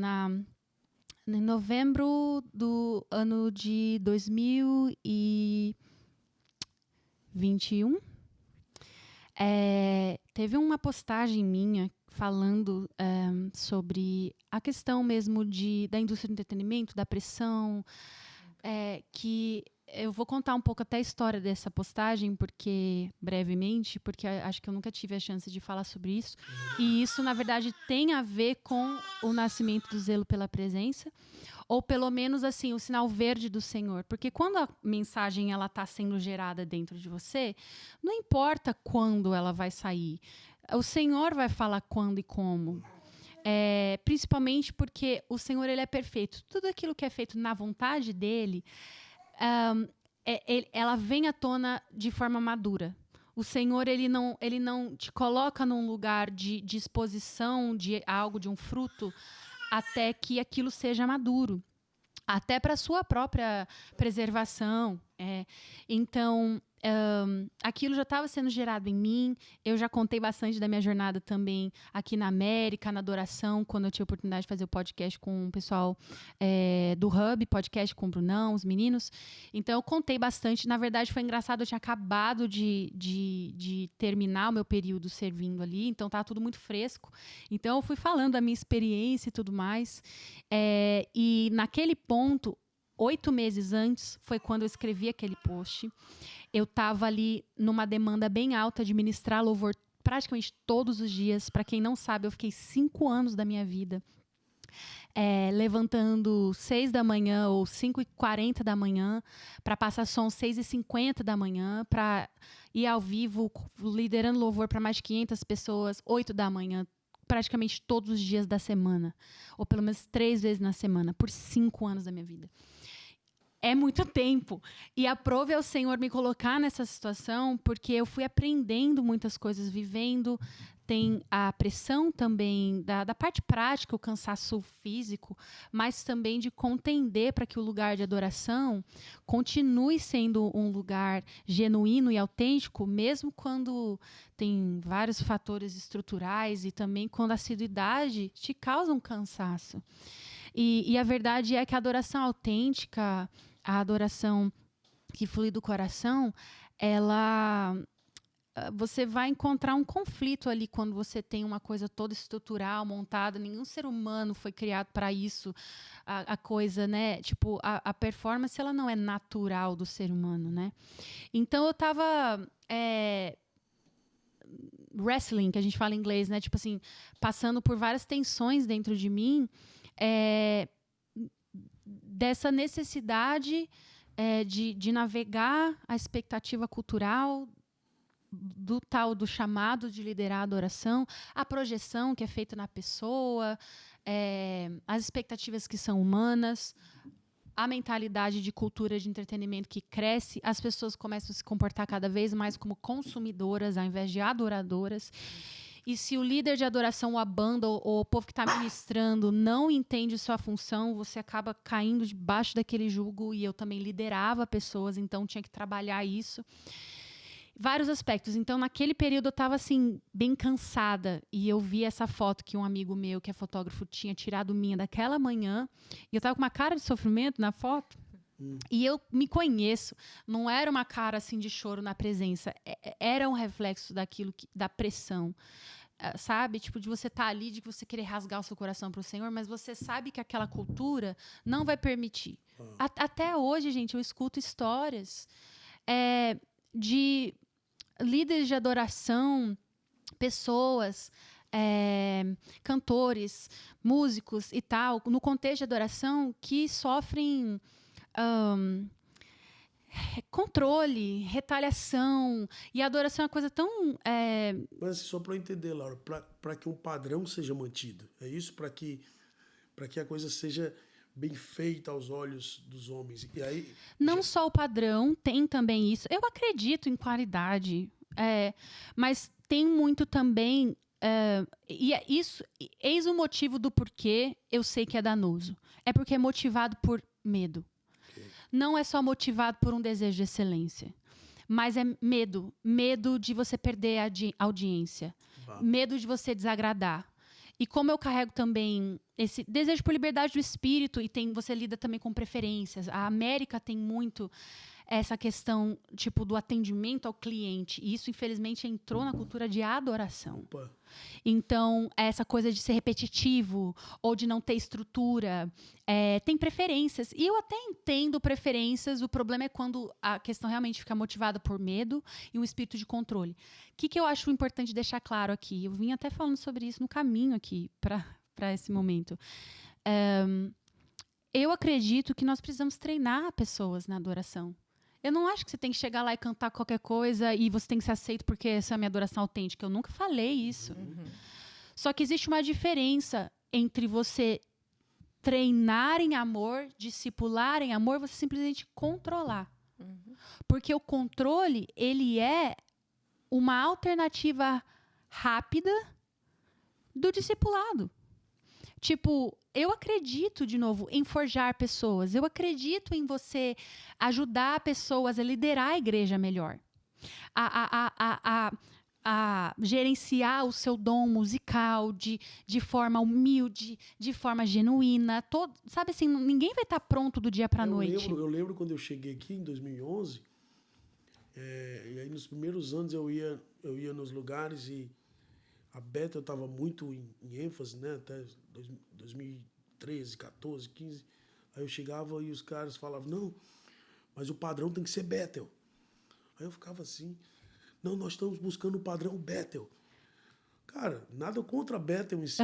Em novembro do ano de 2021, teve uma postagem minha falando sobre a questão mesmo da indústria do entretenimento, da pressão, que eu vou contar um pouco até a história dessa postagem, brevemente, porque acho que eu nunca tive a chance de falar sobre isso. E isso, na verdade, tem a ver com o nascimento do zelo pela presença, ou pelo menos assim, o sinal verde do Senhor. Porque quando a mensagem está sendo gerada dentro de você, não importa quando ela vai sair. O Senhor vai falar quando e como. Principalmente porque o Senhor, ele é perfeito. Tudo aquilo que é feito na vontade dele, ela vem à tona de forma madura. O Senhor, ele não te coloca num lugar de exposição de algo, de um fruto, até que aquilo seja maduro, até para sua própria preservação. Então, aquilo já estava sendo gerado em mim. Eu já contei bastante da minha jornada também aqui na América, na adoração, quando eu tive a oportunidade de fazer o podcast com o pessoal do Hub, podcast com o Brunão, os meninos. Então, eu contei bastante. Na verdade, foi engraçado, eu tinha acabado de terminar o meu período servindo ali, então estava tudo muito fresco. Então, eu fui falando da minha experiência e tudo mais. E naquele ponto, 8 meses antes, foi quando eu escrevi aquele post. Eu estava ali numa demanda bem alta de ministrar louvor praticamente todos os dias. Para quem não sabe, eu fiquei 5 anos da minha vida levantando 6 da manhã ou 5h40 da manhã para passar som 6h50 da manhã, para ir ao vivo liderando louvor para mais de 500 pessoas 8 da manhã, praticamente todos os dias da semana, ou pelo menos 3 vezes na semana, por 5 anos da minha vida. É muito tempo. E aprove ao Senhor me colocar nessa situação, porque eu fui aprendendo muitas coisas, vivendo. Tem a pressão também da parte prática, o cansaço físico, mas também de contender para que o lugar de adoração continue sendo um lugar genuíno e autêntico, mesmo quando tem vários fatores estruturais e também quando a assiduidade te causa um cansaço. E a verdade é que a adoração autêntica, a adoração que flui do coração, você vai encontrar um conflito ali quando você tem uma coisa toda estrutural, montada. Nenhum ser humano foi criado para isso. A coisa, né? Tipo, a performance, ela não é natural do ser humano, né? Então, eu estava wrestling, que a gente fala em inglês, né? Tipo assim, passando por várias tensões dentro de mim, dessa necessidade de navegar a expectativa cultural do chamado de liderar a adoração, a projeção que é feita na pessoa, as expectativas que são humanas, a mentalidade de cultura de entretenimento que cresce, as pessoas começam a se comportar cada vez mais como consumidoras ao invés de adoradoras. E se o líder de adoração, a banda, ou o povo que está ministrando não entende sua função, você acaba caindo debaixo daquele jugo. E eu também liderava pessoas, então tinha que trabalhar isso. Vários aspectos. Então, naquele período, eu estava assim, bem cansada. E eu vi essa foto que um amigo meu, que é fotógrafo, tinha tirado minha daquela manhã. E eu estava com uma cara de sofrimento na foto. E eu me conheço. Não era uma cara assim de choro na presença. Era um reflexo daquilo, da pressão. Sabe? Tipo, de você estar ali, de você querer rasgar o seu coração para o Senhor, mas você sabe que aquela cultura não vai permitir. Até hoje, gente, eu escuto histórias de líderes de adoração, pessoas, cantores, músicos e tal, no contexto de adoração, que sofrem controle, retaliação. E a adoração é uma coisa tão... Mas só para eu entender, Laura, para que um padrão seja mantido, é isso? Para que a coisa seja bem feita aos olhos dos homens. E aí, não só o padrão, tem também isso. Eu acredito em qualidade, mas tem muito também... e isso, eis o motivo do porquê eu sei que é danoso. É porque é motivado por medo. Não é só motivado por um desejo de excelência, mas é medo. Medo de você perder a audiência. Medo de você desagradar. E como eu carrego também esse desejo por liberdade do espírito, e você lida também com preferências. A América tem muito essa questão tipo do atendimento ao cliente. E isso, infelizmente, entrou na cultura de adoração. Opa. Então, essa coisa de ser repetitivo ou de não ter estrutura, tem preferências. E eu até entendo preferências, o problema é quando a questão realmente fica motivada por medo e um espírito de controle. O que eu acho importante deixar claro aqui? Eu vim até falando sobre isso no caminho aqui para esse momento. Eu acredito que nós precisamos treinar pessoas na adoração. Eu não acho que você tem que chegar lá e cantar qualquer coisa e você tem que ser aceito porque essa é a minha adoração autêntica. Eu nunca falei isso. Só que existe uma diferença entre você treinar em amor, discipular em amor, você simplesmente controlar. Porque o controle, ele é uma alternativa rápida do discipulado. Tipo, eu acredito, de novo, em forjar pessoas. Eu acredito em você ajudar pessoas a liderar a igreja melhor. A gerenciar o seu dom musical de forma humilde, de forma genuína. Sabe assim, ninguém vai estar pronto do dia para a noite. Eu lembro quando eu cheguei aqui em 2011, e aí nos primeiros anos eu ia nos lugares e a Bethel estava muito em ênfase, né? Até 2013, 14, 15. Aí eu chegava e os caras falavam, não, mas o padrão tem que ser Bethel. Aí eu ficava assim, não, nós estamos buscando o padrão Bethel. Cara, nada contra a Bethel em si,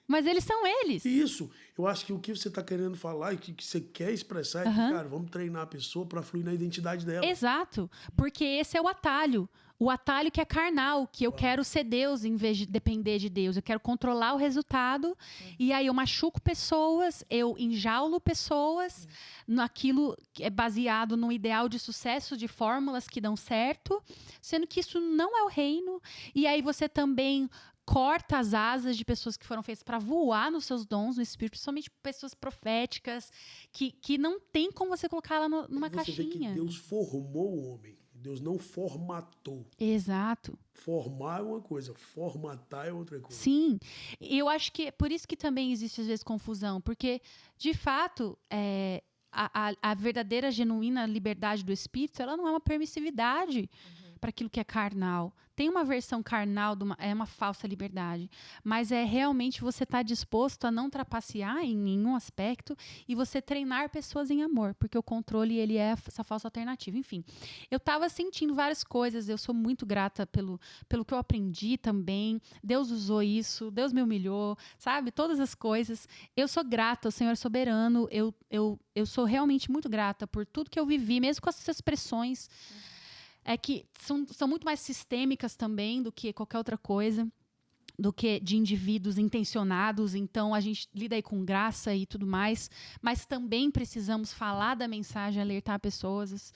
mas eles são eles. Isso. Eu acho que o que você está querendo falar e o que você quer expressar é que, cara, vamos treinar a pessoa para fluir na identidade dela. Exato. Porque esse é o atalho. O atalho que é carnal, que eu quero ser Deus em vez de depender de Deus. Eu quero controlar o resultado. E aí eu machuco pessoas, eu enjaulo pessoas naquilo que é baseado no ideal de sucesso, de fórmulas que dão certo, sendo que isso não é o reino. E aí você também corta as asas de pessoas que foram feitas para voar nos seus dons, no espírito, principalmente pessoas proféticas, que não tem como você colocar ela numa caixinha. Você vê que Deus formou o homem. Deus não formatou. Exato. Formar é uma coisa, formatar é outra coisa. Sim. E eu acho que é por isso que também existe, às vezes, confusão. Porque, de fato, a verdadeira, genuína liberdade do espírito, ela não é uma permissividade para aquilo que é carnal. Tem uma versão carnal, é uma falsa liberdade. Mas é realmente você estar disposto a não trapacear em nenhum aspecto e você treinar pessoas em amor, porque o controle, ele é essa falsa alternativa. Enfim, eu estava sentindo várias coisas, eu sou muito grata pelo que eu aprendi também. Deus usou isso, Deus me humilhou, sabe? Todas as coisas. Eu sou grata, o Senhor é soberano, eu sou realmente muito grata por tudo que eu vivi, mesmo com essas pressões. É que são muito mais sistêmicas também do que qualquer outra coisa, do que de indivíduos intencionados. Então, a gente lida aí com graça e tudo mais, mas também precisamos falar da mensagem, alertar pessoas.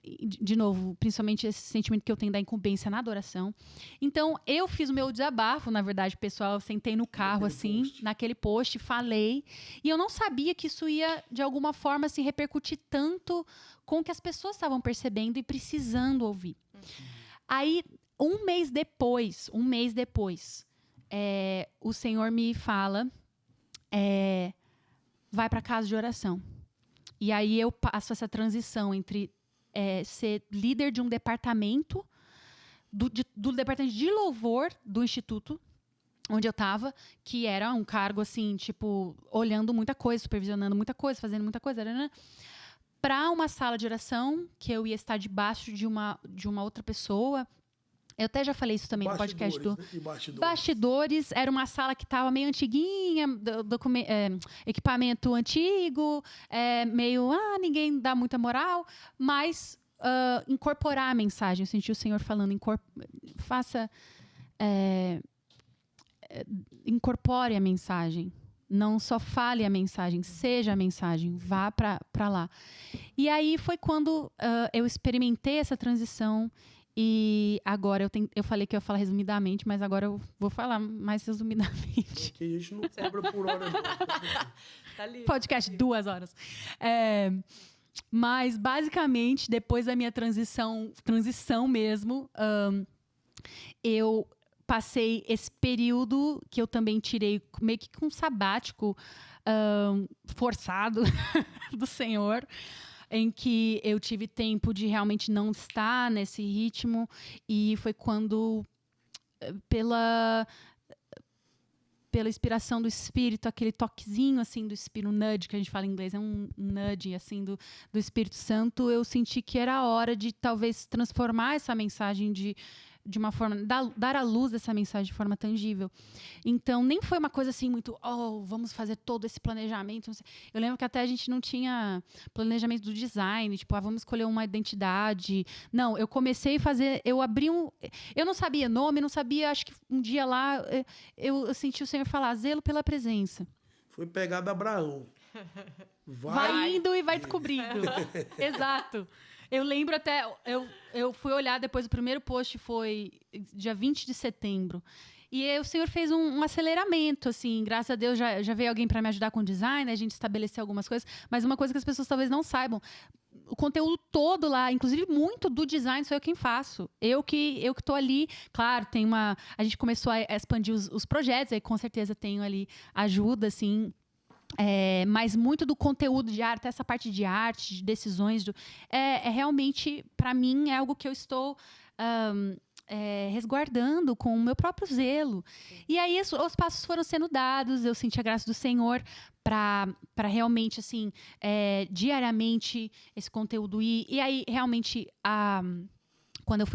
De novo, principalmente esse sentimento que eu tenho da incumbência na adoração. Então, eu fiz o meu desabafo, na verdade, pessoal. Eu sentei no carro, naquele post, falei. E eu não sabia que isso ia, de alguma forma, se repercutir tanto com o que as pessoas estavam percebendo e precisando ouvir. Aí, um mês depois, o Senhor me fala, vai para casa de oração. E aí eu passo essa transição entre ser líder de um departamento, do departamento de louvor do instituto, onde eu estava, que era um cargo assim, tipo, olhando muita coisa, supervisionando muita coisa, fazendo muita coisa, para uma sala de oração, que eu ia estar debaixo de uma outra pessoa. Eu até já falei isso também no podcast do Bastidores. Era uma sala que estava meio antiguinha, equipamento antigo, meio, ninguém dá muita moral, mas incorporar a mensagem. Eu senti o Senhor falando, incorpore a mensagem. Não só fale a mensagem, seja a mensagem, vá para lá. E aí foi quando eu experimentei essa transição. E agora eu falei que eu ia falar resumidamente, mas agora eu vou falar mais resumidamente. Porque a gente não cobra por hora. Tá livre. Podcast 2 horas. Mas, basicamente, depois da minha transição mesmo, eu passei esse período que eu também tirei meio que com um sabático forçado do Senhor, em que eu tive tempo de realmente não estar nesse ritmo. E foi quando, pela inspiração do Espírito, aquele toquezinho assim do Espírito, nudge, que a gente fala em inglês, é um nudge assim, do Espírito Santo, eu senti que era a hora de talvez transformar essa mensagem de uma forma, dar à luz essa mensagem de forma tangível. Então, nem foi uma coisa assim muito, vamos fazer todo esse planejamento. Eu lembro que até a gente não tinha planejamento do design, tipo, vamos escolher uma identidade. Não, eu comecei a fazer, eu não sabia nome, não sabia, acho que um dia lá, eu senti o Senhor falar, zelo pela presença. Foi pegada Abraão. Vai indo e vai descobrindo. Exato. Eu lembro até, eu fui olhar depois, o primeiro post foi dia 20 de setembro. E aí o Senhor fez um aceleramento, assim, graças a Deus já veio alguém para me ajudar com o design, a gente estabeleceu algumas coisas, mas uma coisa que as pessoas talvez não saibam, o conteúdo todo lá, inclusive muito do design, sou eu quem faço. Eu que tô ali, claro, a gente começou a expandir os projetos, aí com certeza tenho ali ajuda, assim, mas muito do conteúdo de arte, essa parte de arte, de decisões, realmente, para mim, é algo que eu estou resguardando com o meu próprio zelo. E aí os passos foram sendo dados, eu senti a graça do Senhor para realmente, assim, diariamente esse conteúdo ir. E aí, realmente, quando eu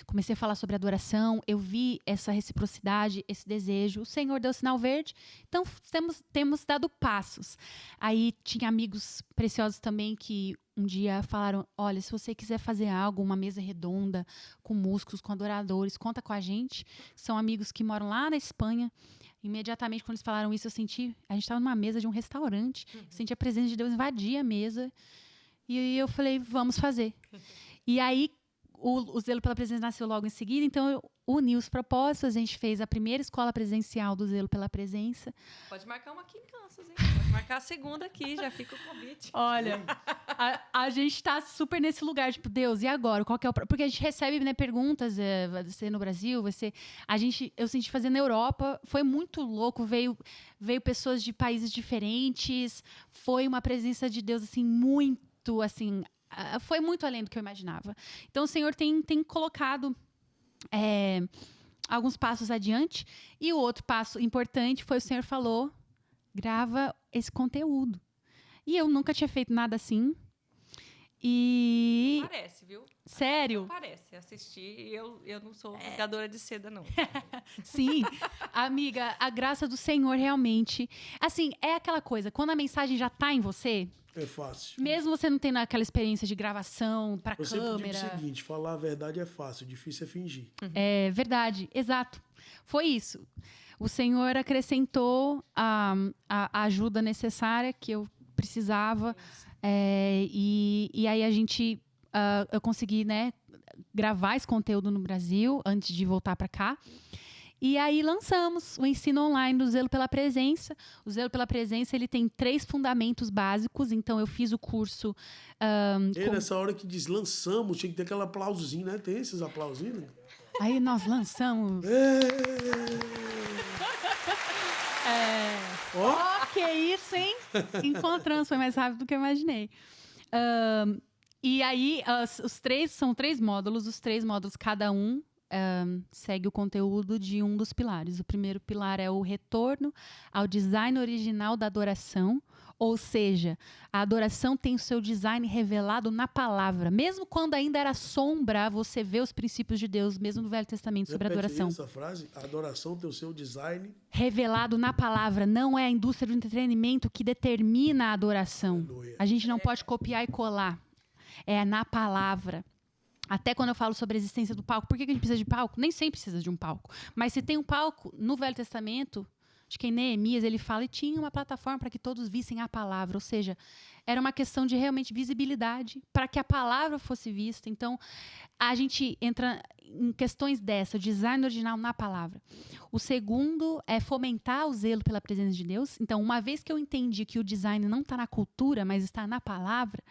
comecei a falar sobre adoração, eu vi essa reciprocidade, esse desejo. O Senhor deu o sinal verde, então temos dado passos. Aí tinha amigos preciosos também que um dia falaram, olha, se você quiser fazer algo, uma mesa redonda, com músicos, com adoradores, conta com a gente. São amigos que moram lá na Espanha. Imediatamente, quando eles falaram isso, a gente estava numa mesa de um restaurante, eu senti a presença de Deus invadir a mesa. E eu falei, vamos fazer. E aí, o Zelo pela Presença nasceu logo em seguida, então eu uni os propósitos, a gente fez a primeira escola presencial do Zelo pela Presença. Pode marcar uma aqui em Kansas, hein? Pode marcar a segunda aqui, já fica o convite. Olha, a gente está super nesse lugar, tipo, Deus, e agora? Qual que é porque a gente recebe, né, perguntas, vai ser no Brasil, vai ser... Eu senti fazer na Europa, foi muito louco, veio pessoas de países diferentes, foi uma presença de Deus, assim, muito, assim... foi muito além do que eu imaginava. Então, o Senhor tem colocado alguns passos adiante. E o outro passo importante foi o Senhor falou, grava esse conteúdo. E eu nunca tinha feito nada assim. E... Parece, viu? Sério? Não parece. Assistir, eu não sou rasgadora de seda, não. Sim, amiga, a graça do Senhor realmente... Assim, é aquela coisa, quando a mensagem já está em você... É fácil. Mesmo você não tendo aquela experiência de gravação para câmera... Eu sempre digo o seguinte, falar a verdade é fácil, difícil é fingir. É verdade, exato. Foi isso. O Senhor acrescentou a ajuda necessária que eu precisava. E aí eu consegui, né, gravar esse conteúdo no Brasil antes de voltar para cá. E aí lançamos o ensino online do Zelo pela Presença. O Zelo pela Presença, ele tem 3 fundamentos básicos. Então, eu fiz o curso... Nessa hora que diz lançamos, tinha que ter aquele aplausozinho, né? Tem esses aplausinhos, né? Aí nós lançamos... Que isso, hein? Encontramos, foi mais rápido do que eu imaginei. E aí, são 3 módulos. Os 3 módulos, cada um, segue o conteúdo de um dos pilares. O primeiro pilar é o retorno ao design original da adoração, ou seja, a adoração tem o seu design revelado na palavra. Mesmo quando ainda era sombra, você vê os princípios de Deus, mesmo no Velho Testamento, sobre a adoração. Essa frase, a adoração tem o seu design... revelado na palavra. Não é a indústria do entretenimento que determina a adoração. A gente não pode copiar e colar. É na palavra. Até quando eu falo sobre a existência do palco, por que a gente precisa de palco? Nem sempre precisa de um palco. Mas se tem um palco no Velho Testamento, acho que em Neemias ele fala, e tinha uma plataforma para que todos vissem a palavra. Ou seja, era uma questão de realmente visibilidade para que a palavra fosse vista. Então, a gente entra em questões dessa, o design original na palavra. O segundo é fomentar o zelo pela presença de Deus. Então, uma vez que eu entendi que o design não está na cultura, mas está na palavra...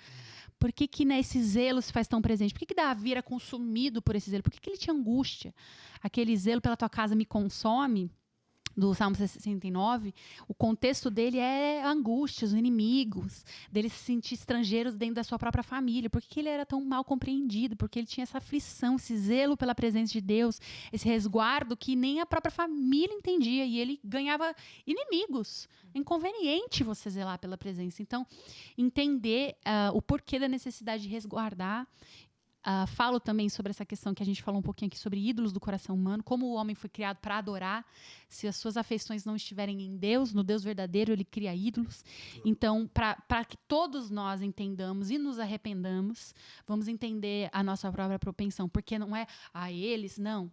Por que esse zelo se faz tão presente? Por que Davi era consumido por esse zelo? Por que ele tinha angústia? Aquele zelo pela tua casa me consome, do Salmo 69, o contexto dele é angústia, os inimigos, dele se sentir estrangeiro dentro da sua própria família. Por que ele era tão mal compreendido? Porque ele tinha essa aflição, esse zelo pela presença de Deus, esse resguardo que nem a própria família entendia, e ele ganhava inimigos. É inconveniente você zelar pela presença. Então, entender o porquê da necessidade de resguardar. Falo também sobre essa questão que a gente falou um pouquinho aqui sobre ídolos do coração humano, como o homem foi criado para adorar. Se as suas afeições não estiverem em Deus, no Deus verdadeiro, ele cria ídolos. Então, para que todos nós entendamos e nos arrependamos, vamos entender a nossa própria propensão, porque não é eles, não.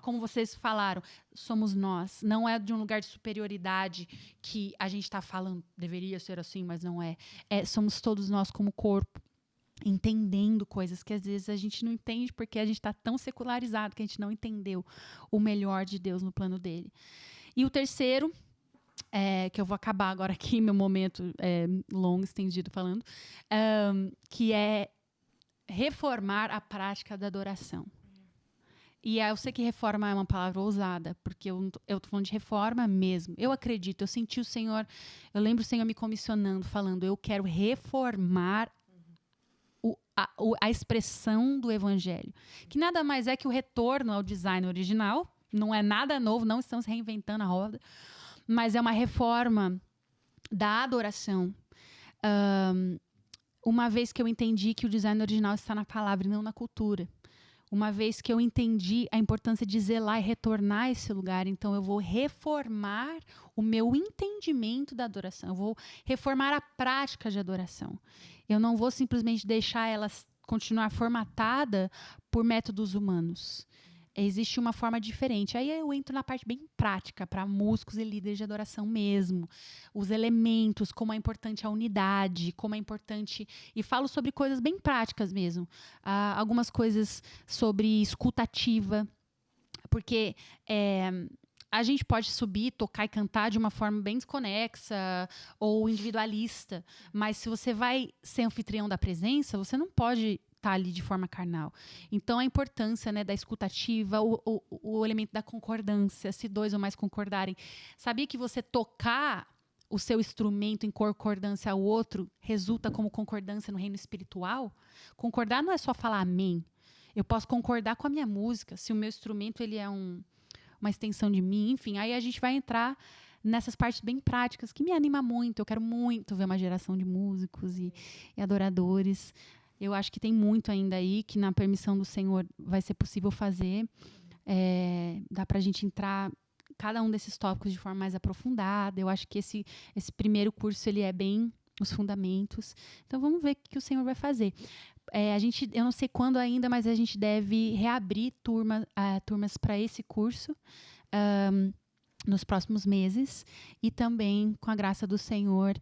Como vocês falaram, somos nós. Não é de um lugar de superioridade que a gente está falando, deveria ser assim, mas não é. Somos todos nós como corpo. entendendo coisas que às vezes a gente não entende porque a gente está tão secularizado que a gente não entendeu o melhor de Deus no plano dele. E o terceiro, que eu vou acabar agora aqui, meu momento longo, estendido falando, que é reformar a prática da adoração. E eu sei que reforma é uma palavra ousada, porque eu tô falando de reforma mesmo. Eu acredito, eu senti o Senhor, eu lembro o Senhor me comissionando, falando, eu quero reformar a expressão do evangelho. Que nada mais é que o retorno ao design original, não é nada novo, não estamos reinventando a roda, mas é uma reforma da adoração. Uma vez que eu entendi que o design original está na palavra e não na cultura. Uma vez que eu entendi a importância de zelar e retornar a esse lugar, então eu vou reformar o meu entendimento da adoração. Eu vou reformar a prática de adoração. Eu não vou simplesmente deixar ela continuar formatada por métodos humanos. Existe uma forma diferente. Aí eu entro na parte bem prática, para músicos e líderes de adoração mesmo. Os elementos, como é importante a unidade, como é importante... E falo sobre coisas bem práticas mesmo. Algumas coisas sobre escutativa. Porque a gente pode subir, tocar e cantar de uma forma bem desconexa ou individualista. Mas se você vai ser anfitrião da presença, você não pode... tá ali de forma carnal. Então, a importância, né, da escutativa, o elemento da concordância, se dois ou mais concordarem. Sabia que você tocar o seu instrumento em concordância ao outro resulta como concordância no reino espiritual? Concordar não é só falar amém. Eu posso concordar com a minha música, se o meu instrumento ele é uma extensão de mim, enfim. Aí a gente vai entrar nessas partes bem práticas, que me anima muito. Eu quero muito ver uma geração de músicos e adoradores. Eu acho que tem muito ainda aí que na permissão do Senhor vai ser possível fazer. Dá para a gente entrar cada um desses tópicos de forma mais aprofundada. Eu acho que esse primeiro curso ele é bem os fundamentos. Então vamos ver o que o Senhor vai fazer. Eu não sei quando ainda, mas a gente deve reabrir turmas para esse curso. Nos próximos meses e também, com a graça do Senhor,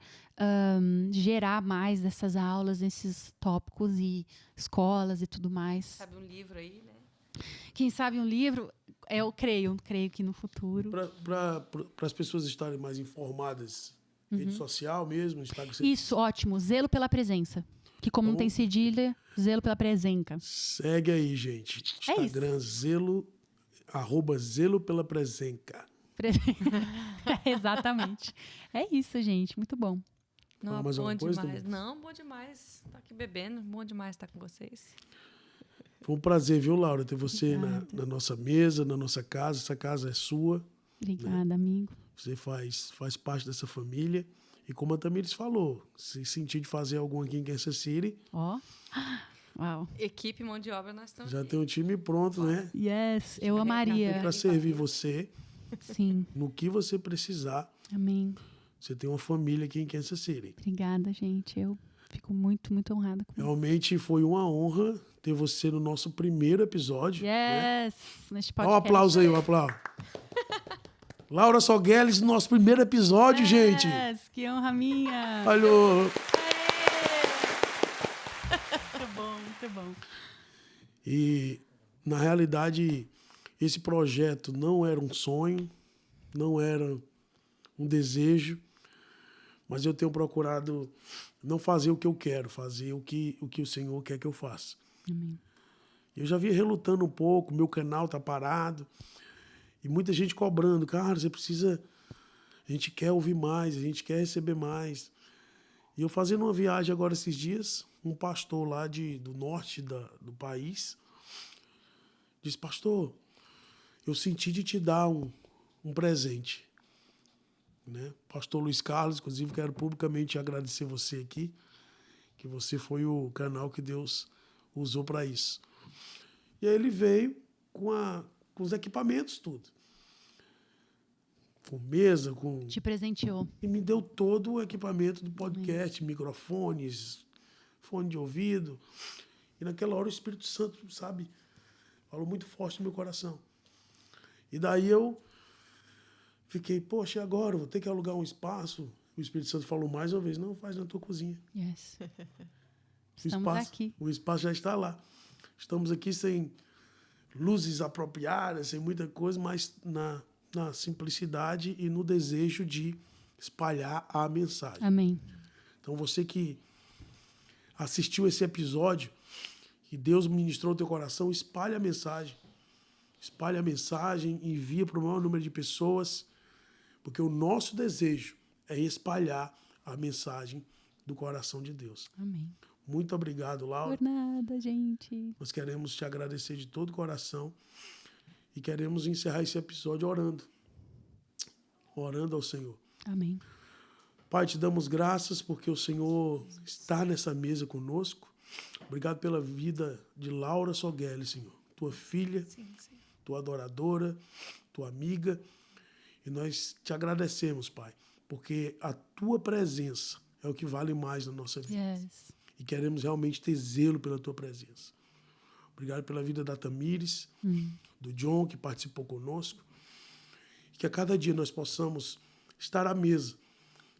gerar mais dessas aulas, desses tópicos e escolas e tudo mais. Sabe um livro aí, né? Quem sabe um livro, eu creio que no futuro. Para as pessoas estarem mais informadas, rede social mesmo, Instagram. Isso, ótimo. Zelo pela presença. Que como não tem cedilha, zelo pela presença. Segue aí, gente. Instagram, @zelo pela presença. Exatamente. É isso, gente. Muito bom. Não, bom demais. Não, bom demais. Tá aqui bebendo. Bom demais estar com vocês. Foi um prazer, viu, Laura, ter você na nossa mesa, na nossa casa. Essa casa é sua. Obrigada, né? amigo. Você faz parte dessa família. E como a Tamires falou, se sentir de fazer algum aqui em Kansas City... Uau. Equipe, mão de obra, nós estamos já aqui. tem um time pronto, né? Yes, eu amaria. Para servir você. Sim. No que você precisar. Amém. Você tem uma família aqui em Kansas City. Obrigada, gente. Eu fico muito, muito honrada com isso. Realmente foi uma honra ter você no nosso primeiro episódio. Yes! Né? Neste Dá um podcast. aplauso aí, um aplauso. Laura Sogueles, no nosso primeiro episódio, gente. Yes! Que honra minha! Alô! Muito bom, muito bom. E, na realidade, esse projeto não era um sonho, não era um desejo, mas eu tenho procurado não fazer o que eu quero, fazer o que o Senhor quer que eu faça. Amém. Eu já vinha relutando um pouco, meu canal tá parado, e muita gente cobrando, cara, você precisa, a gente quer ouvir mais, a gente quer receber mais. E eu fazendo uma viagem agora esses dias, um pastor lá do norte do país disse, pastor, eu senti de te dar um presente. Né? Pastor Luiz Carlos, inclusive, quero publicamente agradecer você aqui, que você foi o canal que Deus usou para isso. E aí ele veio com os equipamentos, tudo. Com mesa, com... Te presenteou. E me deu todo o equipamento do podcast, microfones, fone de ouvido. E naquela hora o Espírito Santo, sabe, falou muito forte no meu coração. E daí eu fiquei, poxa, e agora? Vou ter que alugar um espaço. O Espírito Santo falou mais uma vez, não, faz na tua cozinha. Yes. Estamos aqui. O espaço já está lá. Estamos aqui sem luzes apropriadas, sem muita coisa, mas na simplicidade e no desejo de espalhar a mensagem. Amém. Então, você que assistiu esse episódio e Deus ministrou o teu coração, espalhe a mensagem. Espalhe a mensagem, envia para o maior número de pessoas, porque o nosso desejo é espalhar a mensagem do coração de Deus. Amém. Muito obrigado, Laura. Por nada, gente. Nós queremos te agradecer de todo o coração e queremos encerrar esse episódio orando. Orando ao Senhor. Amém. Pai, te damos graças porque o Senhor está nessa mesa conosco. Obrigado pela vida de Laura Sogueli, Senhor. Tua filha, Sim, sim. tua adoradora, tua amiga. E nós te agradecemos, Pai, porque a tua presença é o que vale mais na nossa vida. Yes. E queremos realmente ter zelo pela tua presença. Obrigado pela vida da Tamires, do John, que participou conosco. E que a cada dia nós possamos estar à mesa,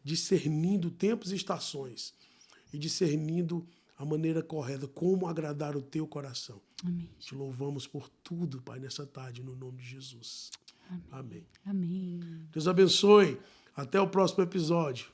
discernindo tempos e estações e discernindo a maneira correta, como agradar o teu coração. Amém. Te louvamos por tudo, Pai, nessa tarde, no nome de Jesus. Amém. Amém. Deus abençoe. Até o próximo episódio.